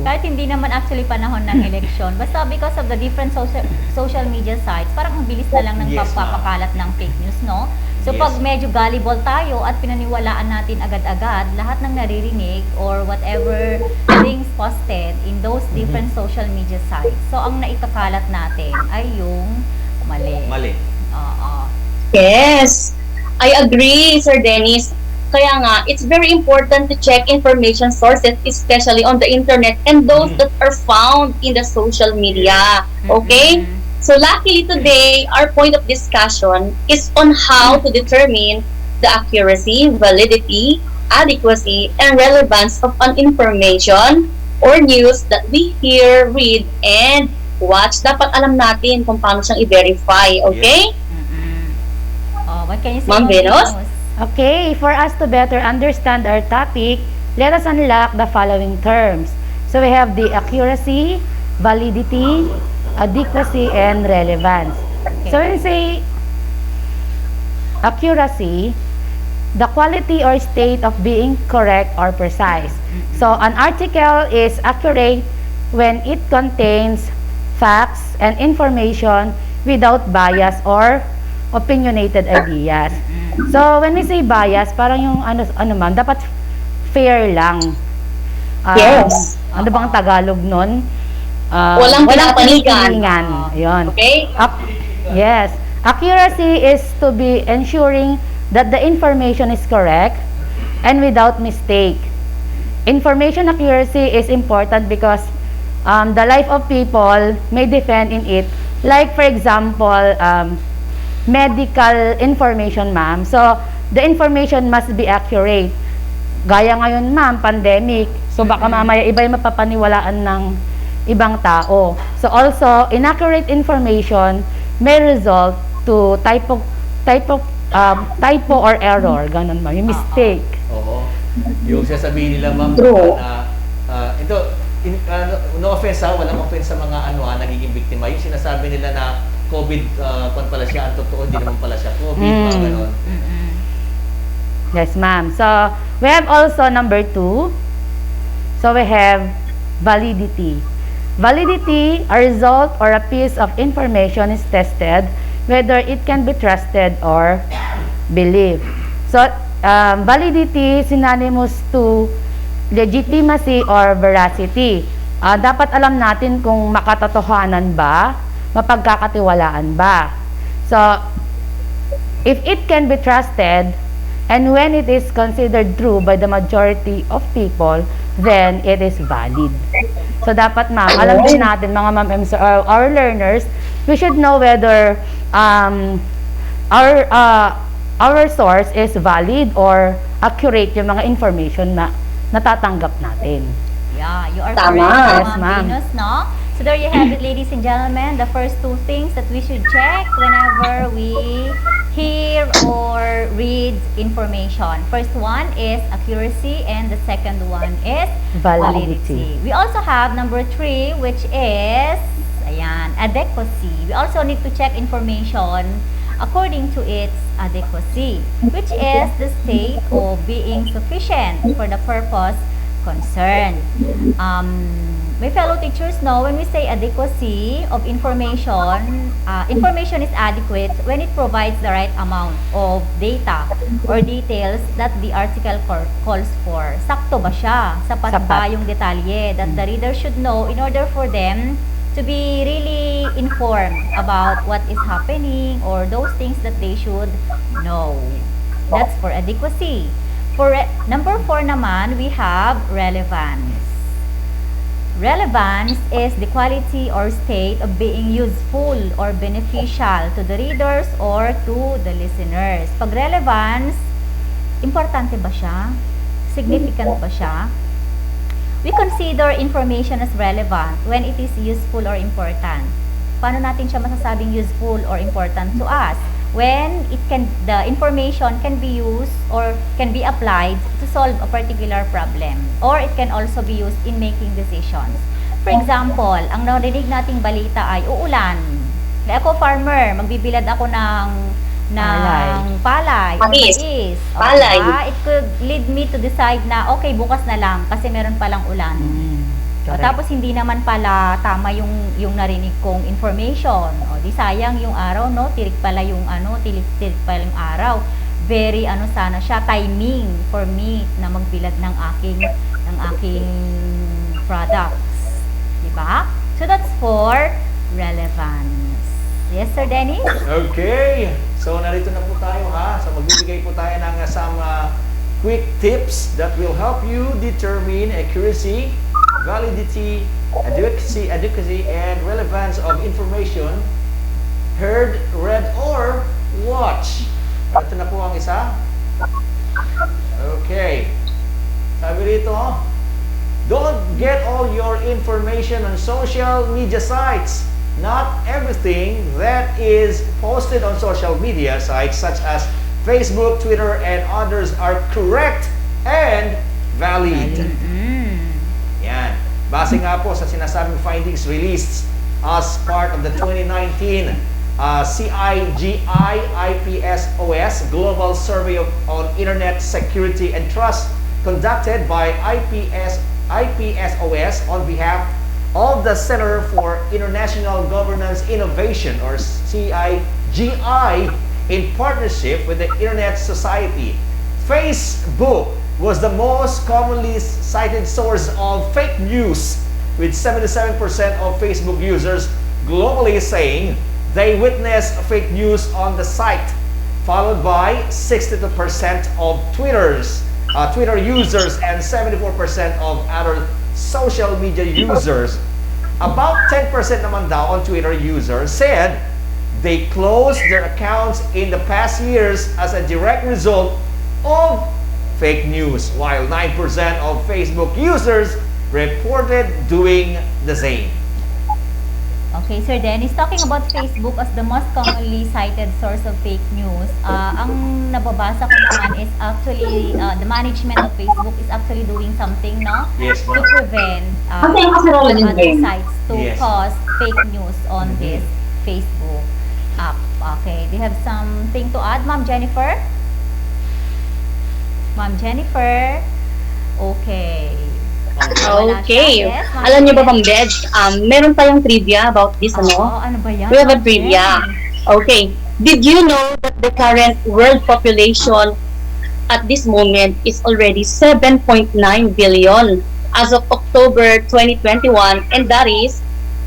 Kahit hindi naman actually panahon ng eleksyon, basta because of the different social media sites, parang ang bilis na lang ng pagpapakalat ng fake news, no? So pag medyo gullible tayo at pinaniwalaan natin agad-agad lahat ng naririnig or whatever things posted in those different social media sites, so ang naikakalat natin ay yung mali. Mali. Oo. Yes, I agree, Sir Dennis. Kaya nga, it's very important to check information sources, especially on the internet and those that are found in the social media. Okay? So luckily today, our point of discussion is on how to determine the accuracy, validity, adequacy, and relevance of an information or news that we hear, read, and watch. Dapat alam natin kung paano siyang i-verify. Okay? What can you say, Ma'am Venus? Okay, for us to better understand our topic, let us unlock the following terms. So we have the accuracy, validity, adequacy, and relevance. So when we say accuracy, the quality or state of being correct or precise. So an article is accurate when it contains facts and information without bias or opinionated ideas. So when we say bias, parang yung ano ma'am, dapat fair lang. Yes. Ano bang Tagalog nun? Walang pinapanigan. Ayun. Okay? Yes. Accuracy is to be ensuring that the information is correct and without mistake. Information accuracy is important because the life of people may depend in it. Like for example, medical information, ma'am. So, the information must be accurate. Gaya ngayon, ma'am, pandemic. So, baka mamaya iba yung mapapaniwalaan ng ibang tao. So, also, inaccurate information may result to typo or error. Ganun, ma'am. Yung mistake. Oo. Yung sasabihin nila, ma'am, na no offense walang offense sa mga nagiging biktima. Yung sinasabi nila na COVID, kung pala siya, ang totoo, hindi naman pala siya COVID, mga ganon. Yes, ma'am. So, we have also number 2. So, we have validity. Validity, a result or a piece of information is tested whether it can be trusted or believed. So, validity synonymous to legitimacy or veracity. Dapat alam natin kung makatotohanan ba, mapagkakatiwalaan ba. So, if it can be trusted and when it is considered true by the majority of people, then it is valid. So, dapat ma'am, alam din natin mga ma'am or our learners, we should know whether our source is valid or accurate yung mga information na natatanggap natin. Yeah, you are Tama. correct, Yes, Ma'am Venus, no? So there you have it, ladies and gentlemen, the first 2 things that we should check whenever we hear or read information. First one is accuracy and the second one is validity. We also have number 3, which is adequacy. We also need to check information according to its adequacy, which is the state of being sufficient for the purpose concerned. My fellow teachers know when we say adequacy of information, information is adequate when it provides the right amount of data or details that the article calls for. Sakto ba siya? Sapat ba yung detalye that the reader should know in order for them to be really informed about what is happening or those things that they should know. That's for adequacy. For number 4 naman, we have relevance. Relevance is the quality or state of being useful or beneficial to the readers or to the listeners. Pag relevance, importante ba siya? Significant ba siya? We consider information as relevant when it is useful or important. Paano natin siya masasabing useful or important to us? When the information can be used or can be applied to solve a particular problem, or it can also be used in making decisions. For example, ang narinig nating balita ay uulan. Ako farmer, magbibilad ako ng palay, mais. Palay. It could lead me to decide na okay, bukas na lang kasi meron palang ulan. Tapos hindi naman pala tama yung narinig kong information. O di sayang yung araw, no? Tirik pala yung tirik pala yung araw. Very sana siya timing for me na magbilad ng aking products. Di ba? So that's for relevance. Yes, Sir Dennis? Okay. So, narito na po tayo ha. So, magbibigay po tayo ng some quick tips that will help you determine accuracy, validity, adequacy, and relevance of information heard, read, or watch. Ito na po ang isa. Okay. Sabi rito, don't get all your information on social media sites. Not everything that is posted on social media sites such as Facebook, Twitter, and others are correct and valid. Yan. Base nga po sa sinasabing findings released as part of the 2019 CIGI-IPSOS Global Survey on Internet Security and Trust conducted by IPSOS on behalf of the Center for International Governance Innovation, or CIGI, in partnership with the Internet Society. Facebook was the most commonly cited source of fake news, with 77% of Facebook users globally saying they witnessed fake news on the site, followed by 62% of Twitter users and 74% of other social media users. About 10% naman daw on Twitter users said they closed their accounts in the past years as a direct result of fake news, while 9% of Facebook users reported doing the same. Okay, Sir Dennis, talking about Facebook as the most commonly cited source of fake news, ang nababasa ko naman is actually, the management of Facebook is actually doing something, no? Yes, to prevent Okay, other sites to Yes. cause fake news on this Facebook app. Okay, do you have something to add, Ma'am Jennifer? Ma'am Jennifer? Okay. Okay. Alam niyo ba, Ma'am Debs, meron tayong trivia about this, ano? Ano ba yan? We have a trivia. Okay. Did you know that the current world population at this moment is already 7.9 billion as of October 2021, and that is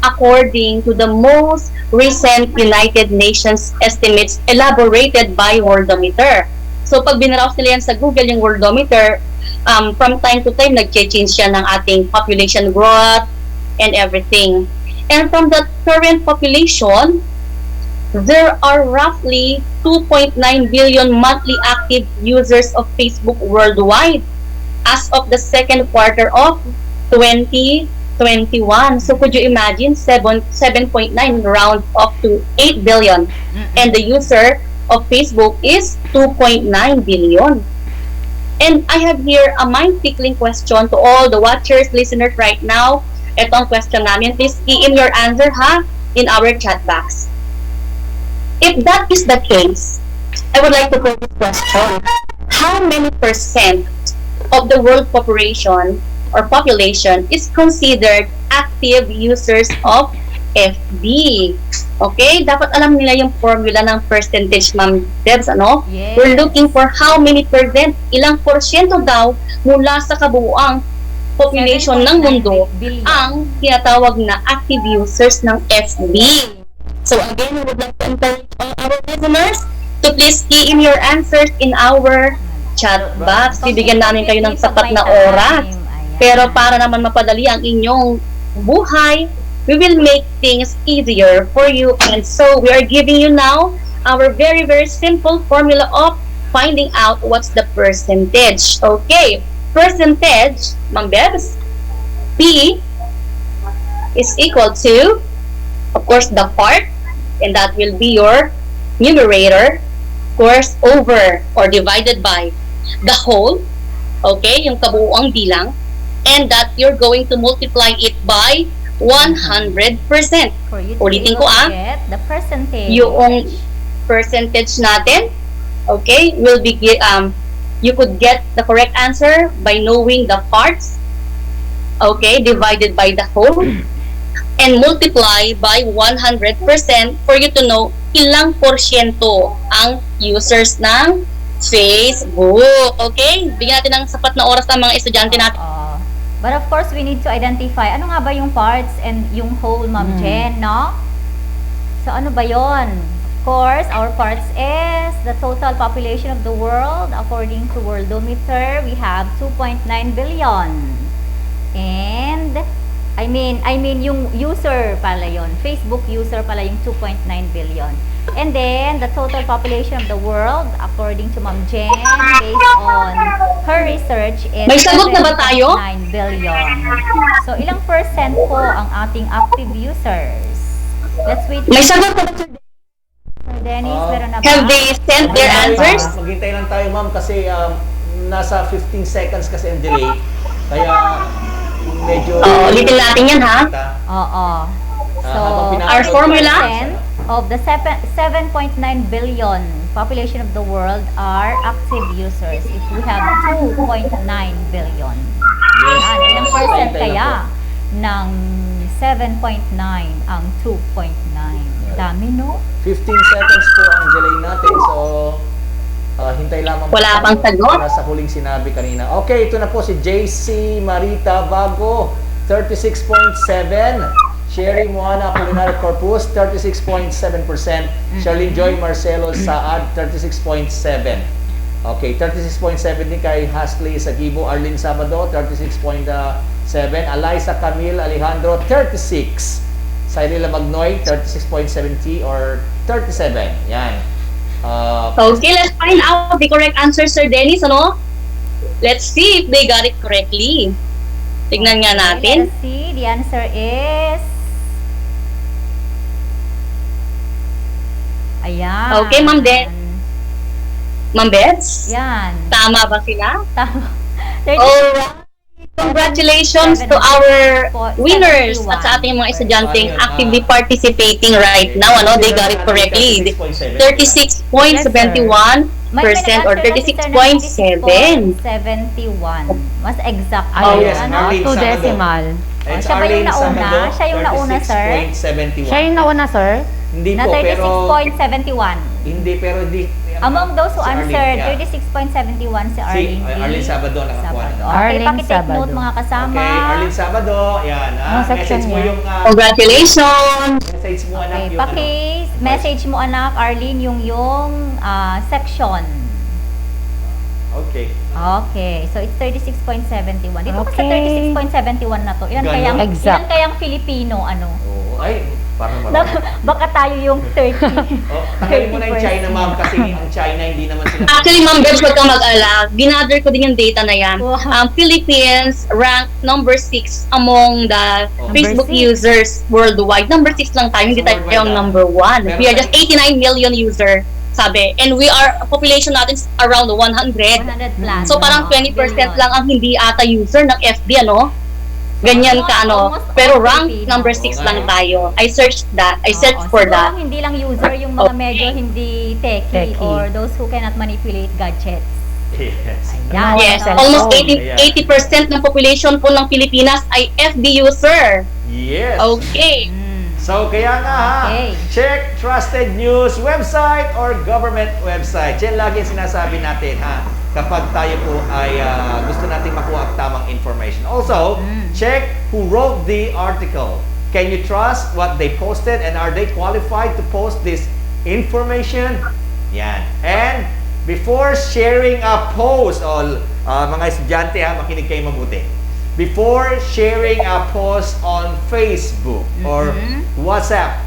according to the most recent United Nations estimates elaborated by Worldometer. So pag binaraw nila yan sa Google, yung Worldometer, from time to time, nag-change siya ng ating population growth and everything. And from the current population, there are roughly 2.9 billion monthly active users of Facebook worldwide as of the second quarter of 2021. So could you imagine 7.9 round up to 8 billion, and the user of Facebook is 2.9 billion. And I have here a mind-tickling question to all the watchers, listeners right now. Ito ang question namin. Please key in your answer, ha, in our chat box. If that is the case, I would like to pose this question. How many percent of the world population is considered active users of FB? Okay? Dapat alam nila yung formula ng percentage, Ma'am Debs, ano? Yes. We're looking for how many percent, ilang porsyento daw mula sa kabuuang population ng mundo ang tinatawag na active users ng FB. So again, we would like to encourage all our listeners to please key in your answers in our chat box. Bibigyan namin kayo ng sapat na oras. Pero para naman mapadali ang inyong buhay, we will make things easier for you. And so we are giving you now our very, very simple formula of finding out what's the percentage. Okay, percentage, Ma'am Bebs, P is equal to, of course, the part, and that will be your numerator, of course, over or divided by the whole, okay, yung kabuuang bilang, and that you're going to multiply it by 100%. Ulitin ko get the percentage. Yung percentage natin, okay, will be you could get the correct answer by knowing the parts, okay, divided by the whole, and multiply by 100% for you to know ilang porsyento ang users ng Facebook. Okay? Bigyan natin ng sapat na oras ng mga estudyante natin. But of course, we need to identify ano nga ba yung parts and yung whole, Ma'am Jen, no? So ano ba yon? Of course, our parts is the total population of the world. According to Worldometer, we have 2.9 billion. And I mean yung user pala yon. Facebook user pala yung 2.9 billion. And then the total population of the world according to Ma'am Jen based on her research is May sagot na ba tayo? 9 billion. So ilang percent po ang ating active users? Let's wait. May sagot na ba? Sir Dennis, meron na ba? Have they sent their answers? Maghintay lang tayo, ma'am, kasi nasa 15 seconds kasi ang delay. Kaya medyo... Ulitin natin yan, ha? Oo. So, our formula of the 7.9 billion population of the world are active users. If we have 2.9 billion. Yes. Ilang percent kaya ng 7.9 ang 2.9? Dami, no? 15 seconds po ang delay natin. So, hintay lamang. Wala pang sagot? Para sa huling sinabi kanina. Okay, ito na po si JC Marita Bago, 36.7. Sherry Moana Apolinario Corpus, 36.7%. Charlene Joy Marcelo Saad, 36.7. Okay, 36.7 din kay Hasley Sagibo Arlene Sabado, 36.7. Eliza Camille Alejandro, 36. Cyrilla Magnoy, 36.70 or 37. Yan. Okay, let's find out the correct answer, Sir Dennis, ano? Let's see if they got it correctly. Tignan nga natin. Let's see, the answer is... Ayan. Okay, Ma'am Ma'am Bets? Yan. Tama ba sila? Tama. Alright. Congratulations to our winners at sa ating mga estudyanteng actively participating right now. Ano, they got it correctly. 36.71% or 36.7. 71. Mas exact. Ano? 2 decimal. Siya ba yung nauna? Siya yung nauna, sir? Siya yung nauna, sir? Hindi na po, pero... 36.71. Hindi, pero hindi... Among those who si answered, Arlene, 36.71 si Arlene. Si Arlene Sabado nakakuha na. Okay, Arlene pakitake Sabado. note mga kasama. Okay, Arlene Sabado. Yan. Message mo yung... Congratulations! Message mo anak Okay, yung... message mo anak, Arlene, yung section. Okay. Okay, so it's 36.71. Dito ka sa Okay. 36.71 na to. Ilan Exact. kayang Filipino, ano? Oh, ay, parang marami. Baka tayo yung 30. Tanggalin mo na yung China, ma'am, kasi ang China hindi naman sila... Actually, Ma'am Bets, huwag kang mag-alala. Binother ko din yung data na yan. Philippines ranked number 6 among the Facebook 6. users worldwide. Number 6 lang tayo, hindi tayo yung number 1. We are just 89 million user, sabi. And we are, population natin is around 100. 100 plus. So parang 20% lang ang hindi ata user ng FB, ano? Ganyan ka, ano? Pero rank number 6 lang tayo. I searched for that. Hindi lang user, yung mga medyo hindi techie or those who cannot manipulate gadgets. Yes. Ayan. Yes, almost 80% ng population po ng Pilipinas ay FB user. Yes. Okay. So, kaya nga check trusted news website or government website. Yan lagi sinasabi natin, ha? Kapag tayo po ay gusto natin makuha ang tamang information. Also, check who wrote the article. Can you trust what they posted and are they qualified to post this information? Yan. And before sharing a post, mga estudyante, ha, makinig kayo mabuti. Before sharing a post on Facebook or WhatsApp,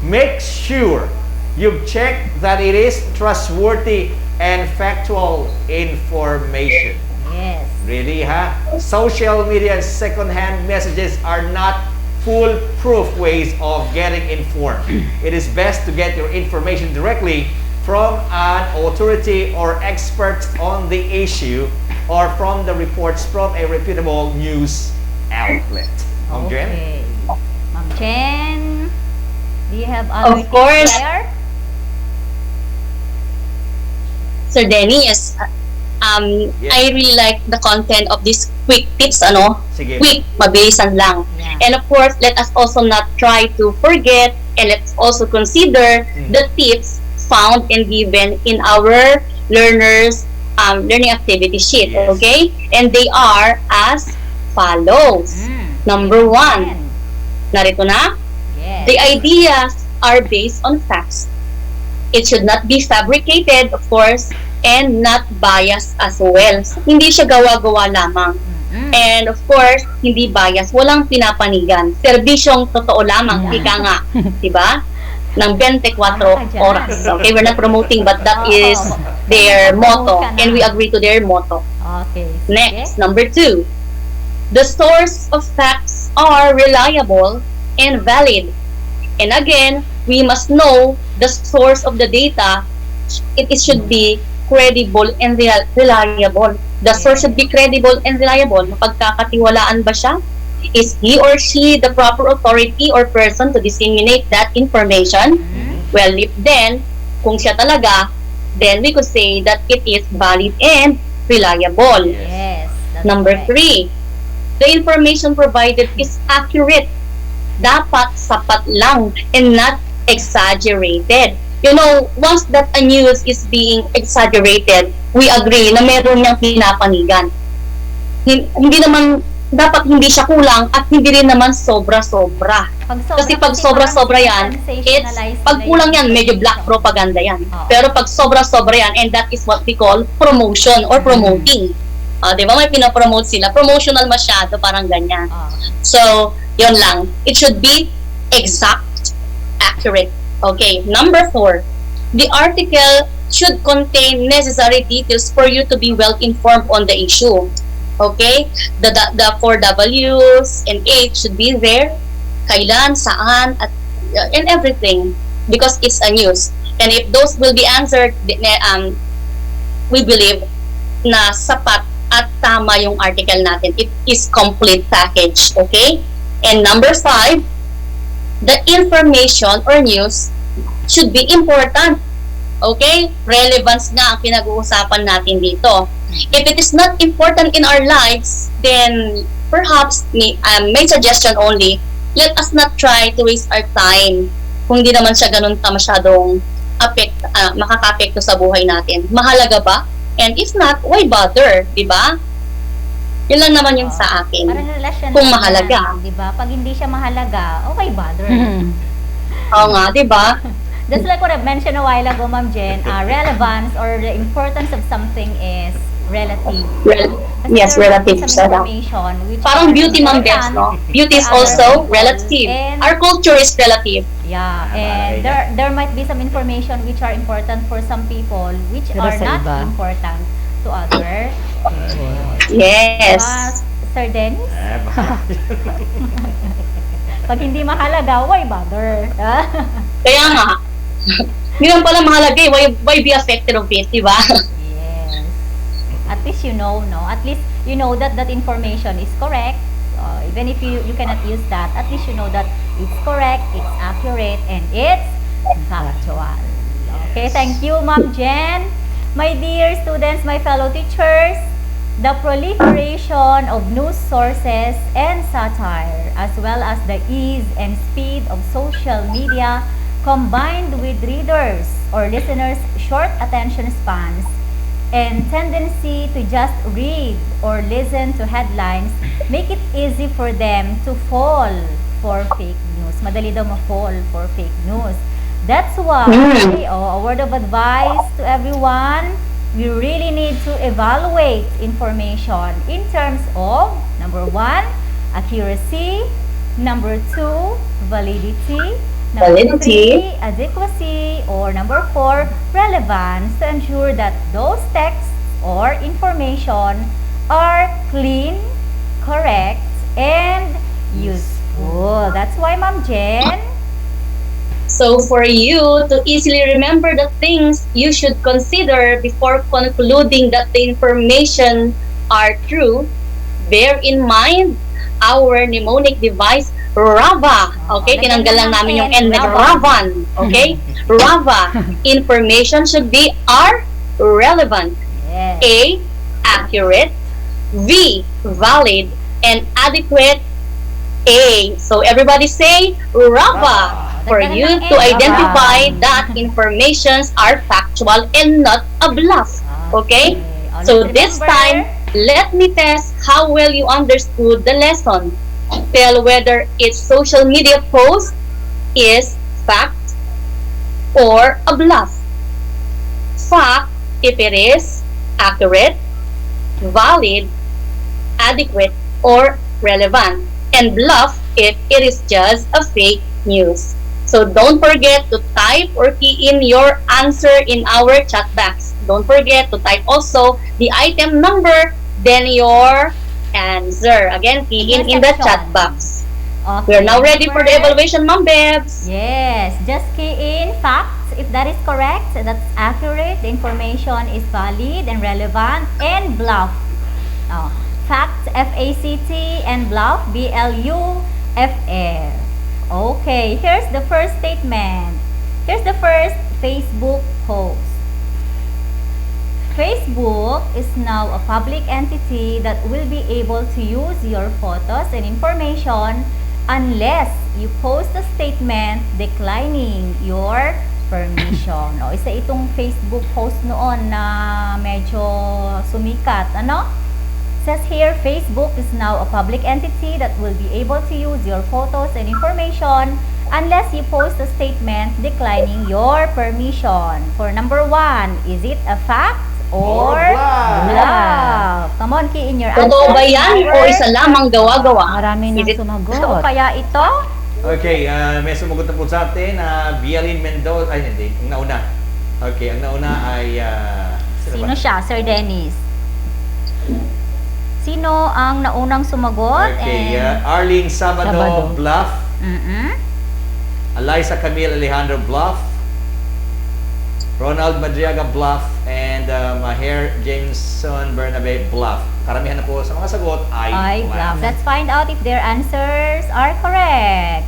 make sure you've checked that it is trustworthy and factual information. Yes. Really, ha? Social media and second-hand messages are not foolproof ways of getting informed. It is best to get your information directly from an authority or expert on the issue or from the reports from a reputable news outlet. Ma'am Jen? Okay. Ma'am Jen, do you have other Of course. there? Sir Dennis, I really like the content of these quick tips, ano? Sige. Quick, mabilisan lang. And of course, let us also not try to forget and let's also consider the tips found and given in our learners learning activity sheet, okay? And they are as follows. Number 1, narito na? Yes. The ideas are based on facts. It should not be fabricated, of course, and not biased as well. Hindi siya gawa-gawa lamang. And of course, hindi bias, walang pinapanigan. Serbisyong totoo lamang, ika nga, di ba? Ng 24 oras. Okay, we're not promoting, but that is their motto, and we agree to their motto. Okay. Next, number 2. The source of facts are reliable and valid. And again, we must know the source of the data. It should be credible and reliable. The source should be credible and reliable. Mapagkakatiwalaan ba siya? Is he or she the proper authority or person to disseminate that information? Well, if then, kung siya talaga, then we could say that it is valid and reliable. Yes. Number 3, the information provided is accurate. Dapat sapat lang and not exaggerated. You know, once that a news is being exaggerated, we agree na meron niyang pinapanigan. Hindi naman, dapat hindi siya kulang at hindi rin naman sobra-sobra. Kasi pag sobra-sobra yan, pag kulang yan, medyo black propaganda yan. Pero pag sobra-sobra yan, and that is what we call promotion or promoting. Di ba may pinapromote sila? Promotional masyado, parang ganyan. So, yun lang. It should be exact, accurate. Okay, number 4. The article should contain necessary details for you to be well informed on the issue. Okay? The 4 W's and H should be there. Kailan, saan, at and everything. Because it's a news. And if those will be answered, we believe na sapat at tama yung article natin. It is complete package. Okay? And number 5, the information or news should be important. Okay? Relevance nga ang pinag-uusapan natin dito. If it is not important in our lives, then perhaps, may suggestion only, let us not try to waste our time kung di naman siya ganun masyadong makaka-apekto sa buhay natin. Mahalaga ba? And if not, why bother? Diba? Yun lang naman yung sa akin. Parang relasyon kung mahalaga. Di ba? Pag hindi siya mahalaga, okay, bother. Oo nga, di ba? Just like what I mentioned a while ago, Ma'am Jen, relevance or the importance of something is relative. Yes, relative. Parang beauty, Ma'am Beth, no? Beauty is also relative. Our culture is relative. Yeah, and there might be some information which are important for some people, which are not important to others. Yes. Sir Dennis? Pag hindi mahalaga, why bother? Kaya nga. Hindi lang pala mahalaga eh. Why be affected of it, di ba? Yes. At least you know, no? At least you know that that information is correct. Even if you cannot use that, at least you know that it's correct, it's accurate, and it's factual. Okay, thank you, Ma'am Jen. My dear students, my fellow teachers, the proliferation of news sources and satire, as well as the ease and speed of social media, combined with readers or listeners' short attention spans and tendency to just read or listen to headlines, make it easy for them to fall for fake news. Madali daw ma-fall for fake news. That's why, a word of advice to everyone, we really need to evaluate information in terms of, number 1, accuracy, number 2, validity, number 3, adequacy, or number 4, relevance, to ensure that those texts or information are clean, correct, and useful. That's why, Ma'am Jen. So for you to easily remember the things you should consider before concluding that the information are true, bear in mind our mnemonic device, RAVA. Okay, tinanggal lang namin yung N, RAVAN. Okay, RAVA. Information should be R, relevant. A, accurate. V, valid. And adequate. A. So everybody say RAVA. For you to identify that informations are factual and not a bluff. Okay? So this time, let me test how well you understood the lesson. Tell whether its social media post is fact or a bluff. Fact if it is accurate, valid, adequate, or relevant. And bluff if it is just a fake news. So don't forget to type or key in your answer in our chat box. Don't forget to type also the item number, then your answer. Again, key in the chat box. Okay. We are now ready for the evaluation, Ma'am Bebs. Yes, just key in facts if that is correct, that's accurate, the information is valid and relevant, and bluff. Facts, F-A-C-T, and bluff, B-L-U-F-F. Okay, here's the first statement. Here's the first Facebook post. Facebook is now a public entity that will be able to use your photos and information unless you post a statement declining your permission. Isa itong Facebook post noon na medyo sumikat. Says here, Facebook is now a public entity that will be able to use your photos and information unless you post a statement declining your permission. For number 1, is it a fact or bluff? Come on, key in your answer. Totoo ba yan o isa lamang gawa-gawa? Marami nang sumagot. Totoo kaya ito? Okay, may sumagot na po sa atin na Bialin Mendoza. Ay, hindi. Ang nauna. Okay, ang nauna ay... Sino siya, Sir Dennis? Sino ang naunang sumagot? Okay, Arlene Sabado, bluff. Eliza Camille Alejandro, bluff. Ronald Madriaga, bluff. And Maher Jameson Bernabe, bluff. Karamihan na po sa mga sagot ay bluff. Let's find out if their answers are correct.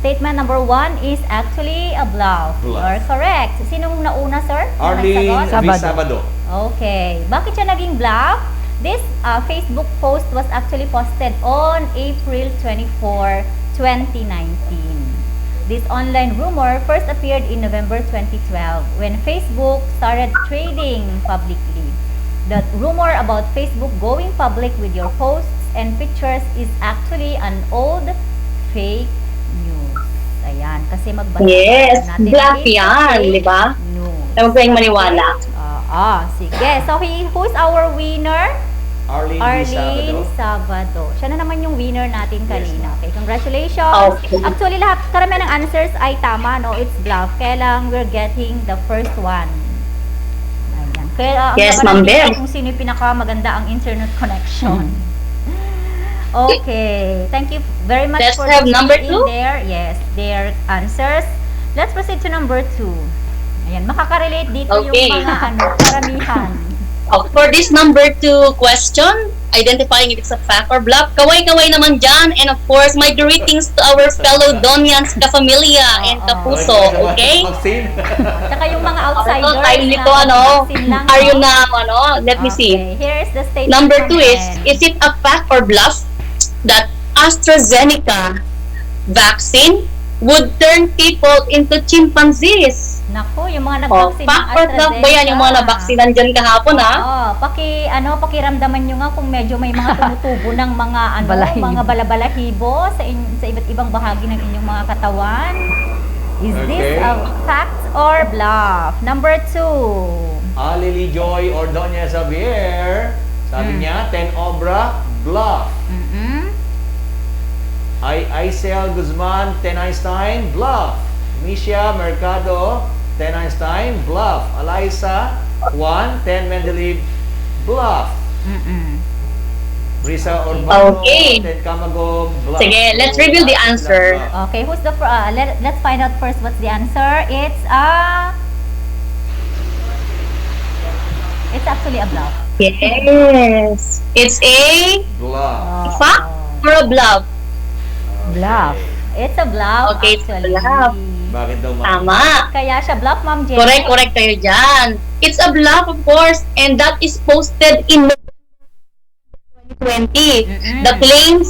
Statement number 1 is actually a bluff. You are correct. Sinong nauna, sir? Arlene Sabado. Okay. Bakit siya naging bluff? This Facebook post was actually posted on April 24, 2019. This online rumor first appeared in November 2012 when Facebook started trading publicly. The rumor about Facebook going public with your posts and pictures is actually an old fake news. Ayan, kasi magbasa natin. Bluff yan, di ba? Huwag kayong maniwala. Sige. So, who's our winner? Arlene Sabado. Siya na naman yung winner natin kanina. Okay, congratulations. Okay. Actually, karamihan ng answers ay tama, no? It's bluff. Kaya lang, we're getting the first one. Ayan. Kaya, yes, Ma'am Beb. Kung sino yung pinakamaganda ang internet connection. Okay. Thank you very much for number 2. There. Yes, their answers. Let's proceed to number 2. Ayan, makaka-relate dito yung mga karamihan. For this number 2 question, identifying if it's a fact or bluff, kaway-kaway naman dyan. And of course, my greetings to our fellow Donians, ka-familia, and ka-puso, okay? Saka yung mga outsiders time nito, are you now, let me see. Here is the statement. Number 2 is it a fact or bluff that AstraZeneca vaccine would turn people into chimpanzees? Naku, yung mga nag-vaccine ng AstraZeneca. Ba yan yung mga nag-vaksinan dyan kahapon, pakiramdaman nyo nga kung medyo may mga tumutubo ng mga mga balabalahibo sa iba't ibang bahagi ng inyong mga katawan. Is this a fact or bluff? Number 2. Lily Joy Ordoña Xavier, sabi niya, 10 obra, bluff. Aisel Guzman, 10 Einstein, bluff. Misha Mercado, 10 Einstein, bluff. Eliza, 1, 10 Mendeleev, bluff. Brisa Urbano, 10 Camagong, bluff. Sige, let's reveal the answer. Okay, who's the let's find out first what's the answer. It's actually a bluff. Yes. It's a bluff. Fact or a bluff? Bluff. It's a bluff. Okay, actually. Bluff. Bakit daw, ma'am? Tama. Kaya siya bluff, Ma'am Jen. Correct kayo dyan. It's a bluff, of course, and that is posted in 2020. The claim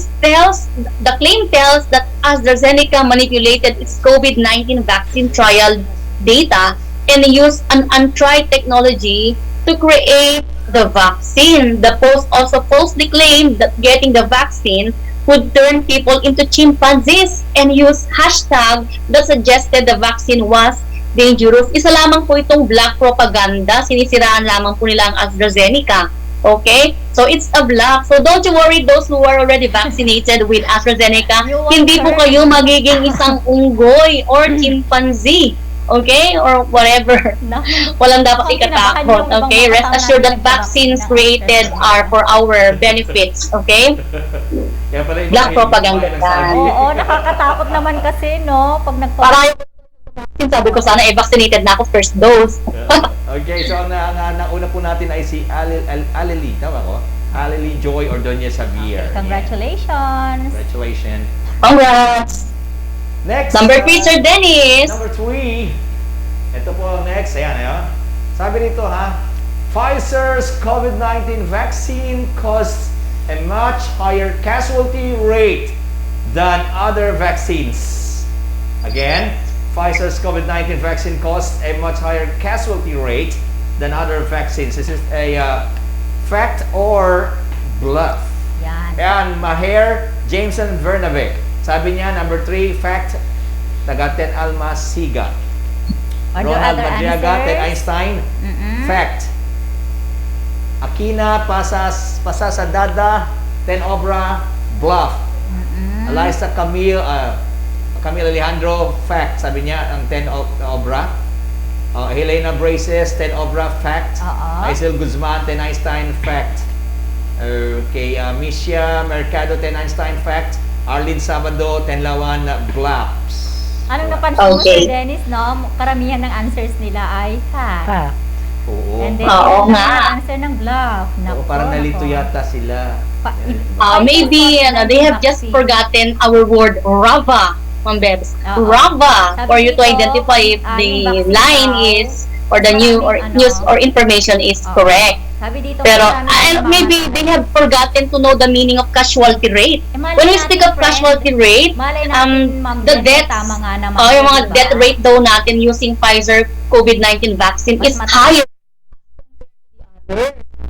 tells that AstraZeneca manipulated its COVID-19 vaccine trial data and used an untried technology to create the vaccine. The post also falsely claimed that getting the vaccine would turn people into chimpanzees and use hashtag that suggested the vaccine was dangerous. Isa lamang po itong black propaganda. Sinisiraan lamang po nila ang AstraZeneca. Okay? So, it's a black. So, don't you worry those who are already vaccinated with AstraZeneca. Hindi po kayo magiging isang unggoy or chimpanzee. Okay? Or whatever. Walang dapat ikatakot. Okay? Rest assured that vaccines created are for our benefits. Okay? Kaya pala yung Black propaganda. Oo, nakakatakot naman kasi, no? Pag Sabi ko sana vaccinated na ako first dose. Okay, so ang nauna po natin ay si Aleli, tama ko? Aleli Joy Ordonez Javier. Congratulations! Congratulations. Congrats! Next. Number 3, Sir Dennis. Number 3. Ito po ang next. Ayan. Sabi rito Pfizer's COVID-19 vaccine caused a much higher casualty rate than other vaccines. Again, Pfizer's COVID-19 vaccine caused a much higher casualty rate than other vaccines. This is a fact or bluff. Yan. Maher Jameson Vernavic. Sabi niya, number 3, fact, Tagaten Almasiga. Ronald Madriaga, Ted Einstein, fact. Aquina Pasasadada, Ten Obra, bluff. Eliza Camille Alejandro, fact. Sabi niya, ang Ten Obra. Helena Braces, Ten Obra, fact. Aisel Guzman, Ten Einstein, fact. Okay, Misha Mercado, Ten Einstein, fact. Arlene Sabado, Ten Lawan, bluffs. Anong napansin mo, Sir Dennis, no? Karamihan ng answers nila ay fact. Oo. And then, answer ng bluff. Parang nalito yata sila. Maybe they have just forgotten our word Rava, Ma'am Bebs. Rava, for you to identify if the line is or the news or information is correct. Pero maybe they have forgotten to know the meaning of casualty rate. When we speak of casualty rate, the deaths, yung mga death rate daw natin using Pfizer COVID-19 vaccine is higher.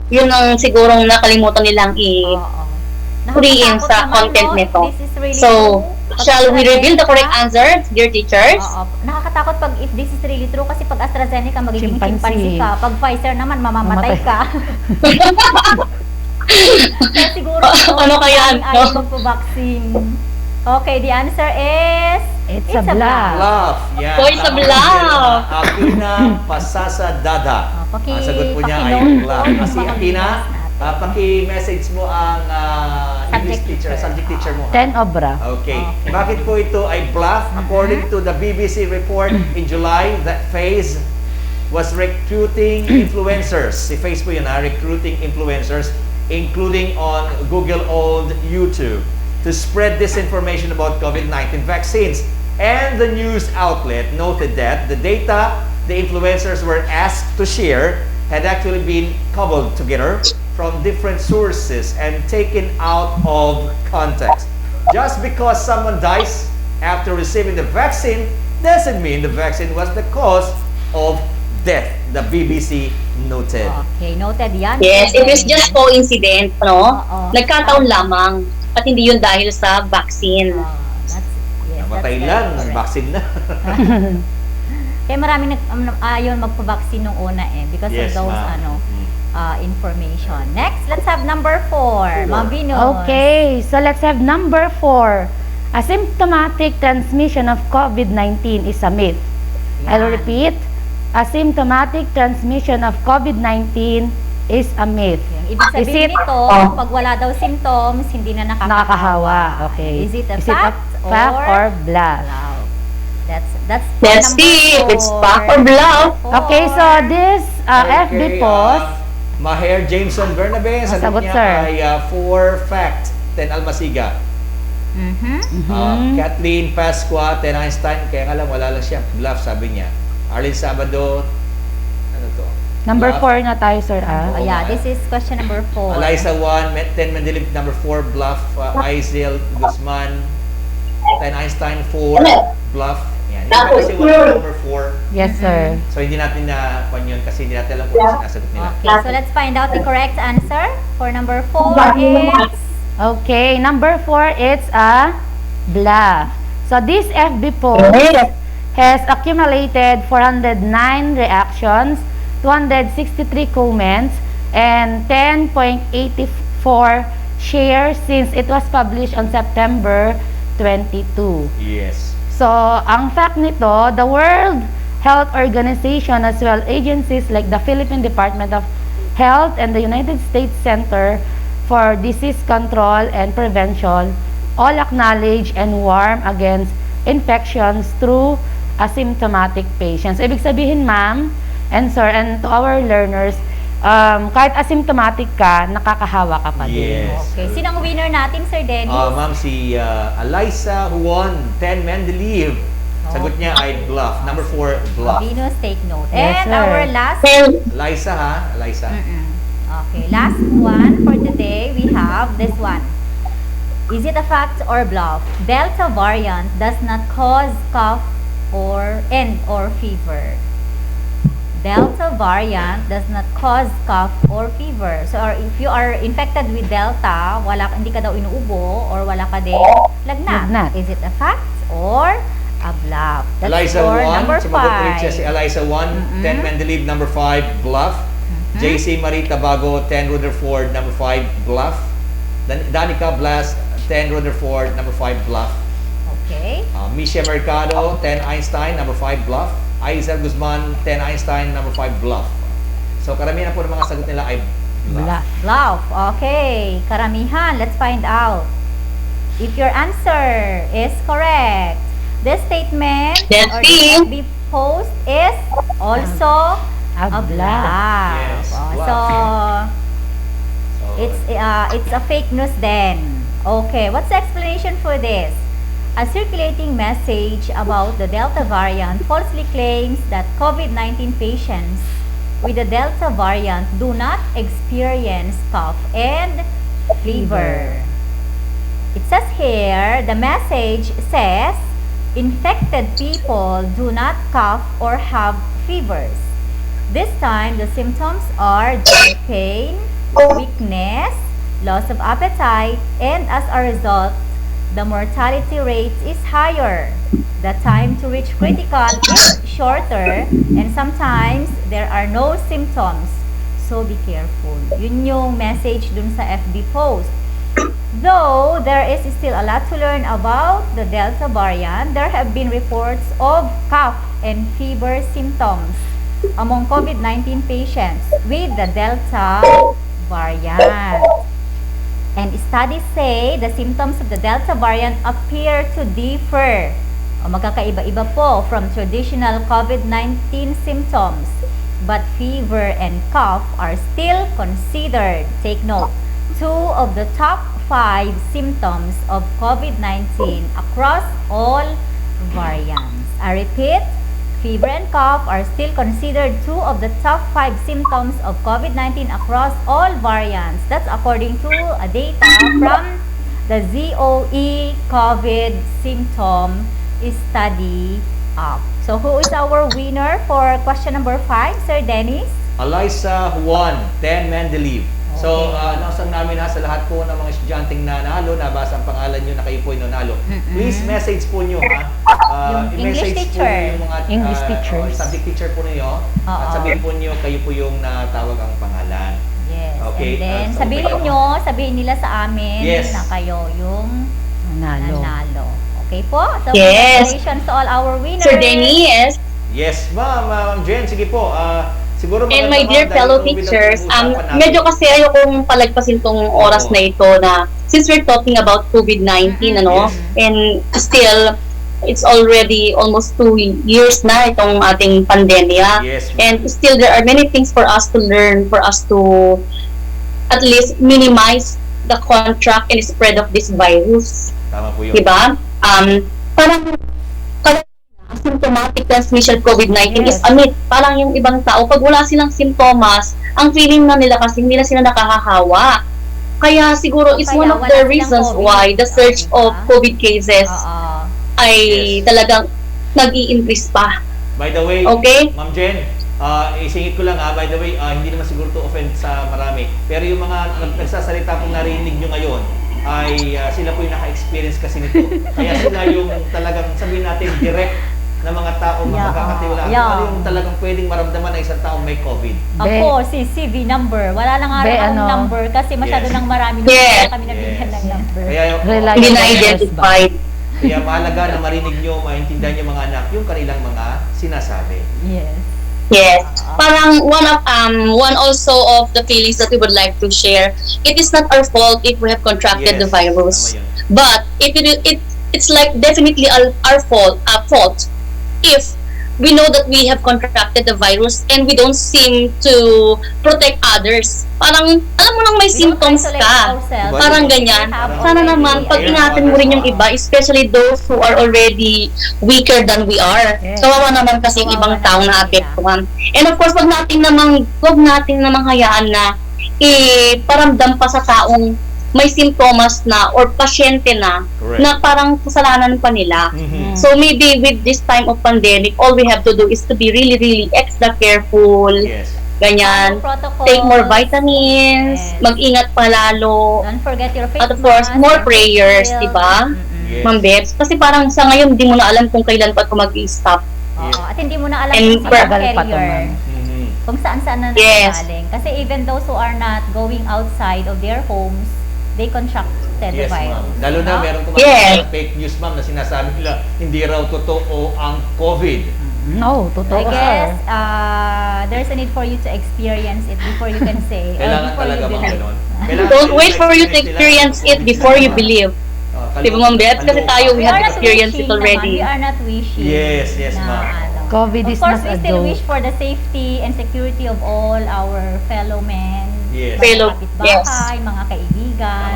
Yun ang sigurong nakalimutan nilang i-puriin sa content nito. So, shall we reveal the correct answers, dear teachers? Nakakatakot pag if this is really true kasi pag AstraZeneca magiging chimpanzee ka. Pag Pfizer naman mamamatay ka. Kaya siguro ano kaya ayaw magpo-vaccine. Okay, the answer is it's a bluff. Bluff. Yeah. So it's a bluff. Aquina Pasasadada. Ang sagot po niya ay bluff. Si Aquina, paki-message mo ang English teacher, subject teacher mo. Ten Obra. Okay. Bakit po ito ay bluff? According to the BBC report in July, that phase was recruiting influencers. Si Face po yun recruiting influencers, including on Google-owned YouTube, to spread disinformation about COVID-19 vaccines. And the news outlet noted that the data the influencers were asked to share had actually been cobbled together from different sources and taken out of context. Just because someone dies after receiving the vaccine doesn't mean the vaccine was the cause of death, the BBC noted. Okay, noted yan. Yes, it was just coincident, no? Nagkataon lamang at hindi yun dahil sa vaccine. Namatay lang, vaccine na. Kaya maraming ayaw magpa-vaccine nung una because of those information. Next, let's have number 4. Ma'am Venus. Okay, so let's have number 4. Asymptomatic transmission of COVID-19 is a myth. I'll repeat. Asymptomatic transmission of COVID-19 is a myth. Ibig sabihin nito, pag wala daw symptoms, hindi na nakakahawa. Okay. Is it a fact or bluff? Let's see if it's fact or bluff. Okay, so this FB post. Maher Jameson Bernabe, sagot niya ay 4 fact, 10 Almasiga. Kathleen Pasqua, 10 Einstein, kaya nga lang wala lang siya bluff, sabi niya. Arlene Sabado, ano to? Number 4 na tayo, sir. Yeah, this is question number 4. Eliza 1, 10 Mendelib, number 4, bluff. Aisel Guzman, 10 Einstein, 4, bluff. Yan. Ito kasi number 4. Yes, sir. So, hindi natin na yun kasi hindi natin alam kung ano sinasagot nila. Okay, so let's find out the correct answer for number 4 is... Okay, number 4, it's a bluff. So, this FB post has accumulated 409 reactions, 263 comments, and 10.84 shares since it was published on September 22. Yes. So, ang fact nito, the World Health Organization as well agencies like the Philippine Department of Health and the United States Center for Disease Control and Prevention all acknowledge and warn against infections through asymptomatic patients. Ibig sabihin, ma'am and sir, and to our learners, kahit asymptomatic ka, nakakahawa ka pa din. Yes. Okay. Sinong winner natin, Sir Dennis? Ma'am, si Eliza who won 10 Mendeleev. Sagot niya ay bluff. Number 4, bluff. Venus, take note. Yes, And sir. our last... Eliza, ha? Eliza. Okay, last one for today, we have this one. Is it a fact or bluff? Delta variant does not cause cough or fever. Delta variant does not cause cough or fever. So if you are infected with Delta, hindi ka daw inuubo or wala ka din lagnat. Is it a fact or a bluff? That's Eliza for 1. number Sumagot 5. ulit siya si Eliza 1. 10 Mendeleev, number 5, bluff. JC Marie Tabago, 10 Rutherford, number 5, bluff. Danica Blas, 10 Rutherford, number 5, bluff. Okay. Misha Mercado, 10 Einstein, number 5, bluff. Aizel Guzman, 10 Einstein, number 5, bluff. So karamihan po ng mga sagot nila ay bluff. Bluff. Okay. Karamihan. Let's find out. If your answer is correct, this statement or the FB post is also a bluff. Yes, bluff. So it's a fake news then. Okay, what's the explanation for this? A circulating message about the Delta variant falsely claims that COVID-19 patients with the Delta variant do not experience cough and fever. It says here, the message says, infected people do not cough or have fevers. This time, the symptoms are joint pain, weakness, loss of appetite, and as a result, the mortality rate is higher. The time to reach critical is shorter, and sometimes there are no symptoms. So be careful. Yun yung message dun sa FB post. Though there is still a lot to learn about the Delta variant, there have been reports of cough and fever symptoms among COVID-19 patients with the Delta variant. And studies say the symptoms of the Delta variant appear to differ o magkakaiba-iba po from traditional COVID-19 symptoms. But fever and cough are still considered. Take note, 2 of the top 5 symptoms of COVID-19 across all variants. I repeat, fever and cough are still considered 2 of the top 5 symptoms of COVID-19 across all variants. That's according to data from the ZOE COVID symptom study app. So who is our winner for question number 5, Sir Dennis? Eliza Juan, 10 Mendeleev. So, nasang namin sa lahat po ng mga estudyanteng nanalo, nabasa ang pangalan nyo na kayo po yung nanalo. Please message po nyo, ha? Yung English teacher. Yung mga English teachers. subject teacher po ninyo. At sabihin po nyo, kayo po yung natawag ang pangalan. Yes. Okay. And then, sabihin nila sa amin na kayo yung nanalo. Okay po? So, congratulations to all our winners. Sir Dennis. Yes, Ma'am Jen, sige po. Siguro And my dear fellow teachers, medyo kasi ayokong palagpasin tong oras na ito na since we're talking about COVID-19, and still, it's already almost 2 years na itong ating pandemya. And still, there are many things for us to learn, for us to at least minimize the contract and spread of this virus. Tama po yun. Diba? Parang asymptomatic transmission COVID-19 is parang yung ibang tao, pag wala silang simptomas, ang feeling na nila kasi hindi na sila nakakahawa. Kaya siguro it's one of the reasons why the surge of COVID cases ay talagang nag-i-increase pa. By the way, Ma'am Jen, isingit ko lang by the way, hindi naman siguro to offend sa marami, pero yung mga nagsasalita pong narinig nyo ngayon, ay sila po yung naka-experience kasi nito. Kaya sila yung talagang sabihin natin direct ng mga tao magkakatiwalaan. Ano yung talagang pwedeng maramdaman ng isang taong may COVID? Ako, si CV number. Wala lang nga akong number kasi masyado nang marami. Kaya kami nabigyan ng number. Hindi na-identified. Kaya mahalaga na marinig nyo, maintindihan nyo mga anak yung kanilang mga sinasabi. Yes. Parang one also of the feelings that we would like to share. It is not our fault if we have contracted the virus, but it's like definitely our fault if we know that we have contracted the virus and we don't seem to protect others. Parang, alam mo lang may symptoms ka. Parang ganyan. Sana naman, pag ingatan mo rin yung iba, especially those who are already weaker than we are. Kawawa naman kasi yung ibang tao na apektuhan. And of course, wag natin namang hayaan na iparamdam pa sa taong may simptomas na or pasyente na na parang kasalanan pa nila. So maybe with this time of pandemic, all we have to do is to be really, really extra careful. Ganyan. Take more vitamins, mag-ingat pa lalo. Don't forget your face At of course, more prayers, di ba? Ma'am Bebs? Kasi parang sa ngayon, hindi mo na alam kung kailan pa ito mag-i-stop. At hindi mo na alam kung sino ang carrier. Kung saan-saan na nanggaling. Kasi even those who are not going outside of their homes, they contracted the virus. Lalo na meron kumakita ng fake news, ma'am, na sinasabi nila hindi raw totoo ang COVID. No, totoo. I guess there's a need for you to experience it before you can say. Kailangan talaga bang gano'n? Don't wait for you to experience it before you believe. Di ba, Ma'am Beth? Kasi tayo, we have experienced it already. We are not wishing. Yes, ma'am. COVID is not a joke. Of course, we still wish for the safety and security of all our fellow men, fellow kapitbahay, mga kaibigan.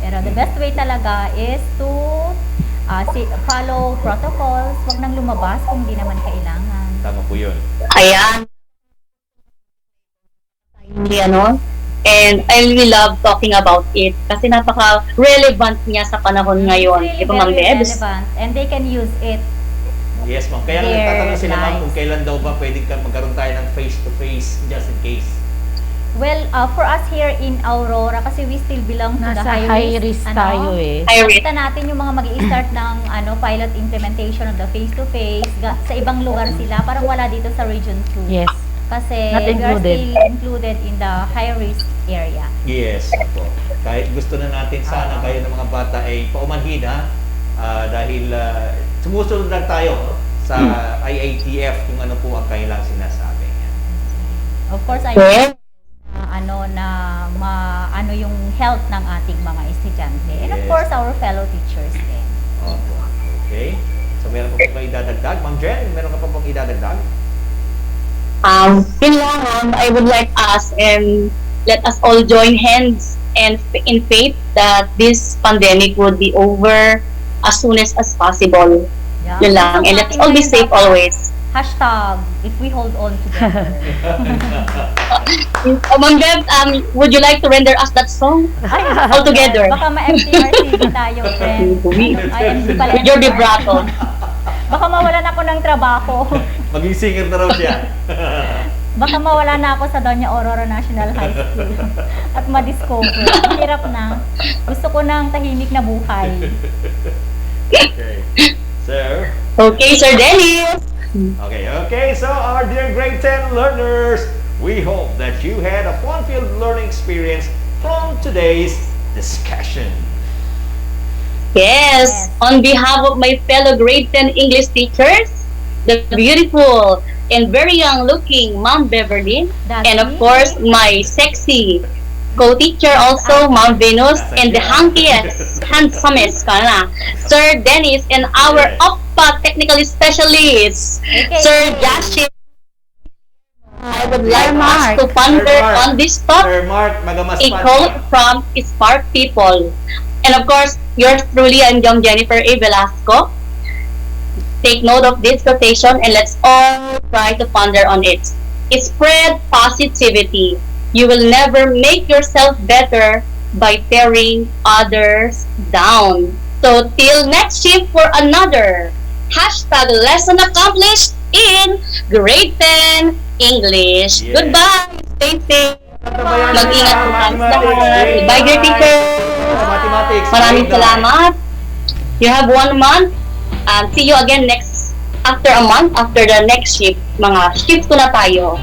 Pero the best way talaga is to follow protocols. Huwag nang lumabas kung di naman kailangan. Tama po yun. Ayan. And I really love talking about it kasi napaka-relevant niya sa panahon ngayon. It's Di ba, Ma'am really Bebs? relevant and they can use it. Yes, ma'am. Kaya nagtatanong sila, ma'am, kung kailan daw ba pwedeng magkaroon tayo ng face-to-face just in case. Well, for us here in Aurora, kasi we still belong to the high risk tayo eh. Nakita natin yung mga mag-i-start ng pilot implementation of the face-to-face. Sa ibang lugar sila, parang wala dito sa Region 2. Yes. Kasi Not we are included. still included in the high-risk area. Yes, po. Kahit gusto na natin sana kayo ng mga bata ay paumanhin, dahil sumusunod lang tayo sa IATF kung ano po ang kanilang sinasabi. Of course, I ano yung health ng ating mga estudyante. And of course, our fellow teachers din. Okay. So, meron pa po kayo idadagdag? Ma'am Jen, meron ka pa pong idadagdag? Yun lang, I would like us and let us all join hands and in faith that this pandemic would be over as soon as possible. Yun lang. And let's all be safe always. Hashtag, if we hold on together. Ma'am Bev, would you like to render us that song? All together. Baka ma-MTRCB tayo, friend. With your vibrato. Baka mawalan ako ng trabaho. Maging singer na raw siya. Baka mawala na ako sa Doña Aurora National High School at ma-discover. Hirap na. Gusto ko ng tahimik na buhay. Okay. Sir? Okay, Sir Dennis. Okay. So, our dear grade 10 learners, we hope that you had a fun-filled learning experience from today's discussion. Yes, on behalf of my fellow grade 10 English teachers, the beautiful and very young-looking Ma'am Beverly, and of course, my sexy co-teacher also, Ma'am Venus, and the handsomest Sir Dennis, and our OPPA technical specialist, Sir Jashim. I would like us to ponder on this topic, a quote from Smart People. And of course, yours truly, I'm young Jennifer A. Velasco. Take note of this quotation and let's all try to ponder on it. Spread positivity. You will never make yourself better by tearing others down. So till next shift for another #lesson accomplished in grade 10 English. Yeah. Goodbye. Stay safe. Mag-ingat po tayo. Bye, dear teacher. Maraming salamat. You have 1 month. And see you again next After a month, after the next shift, mga shift 2 na tayo.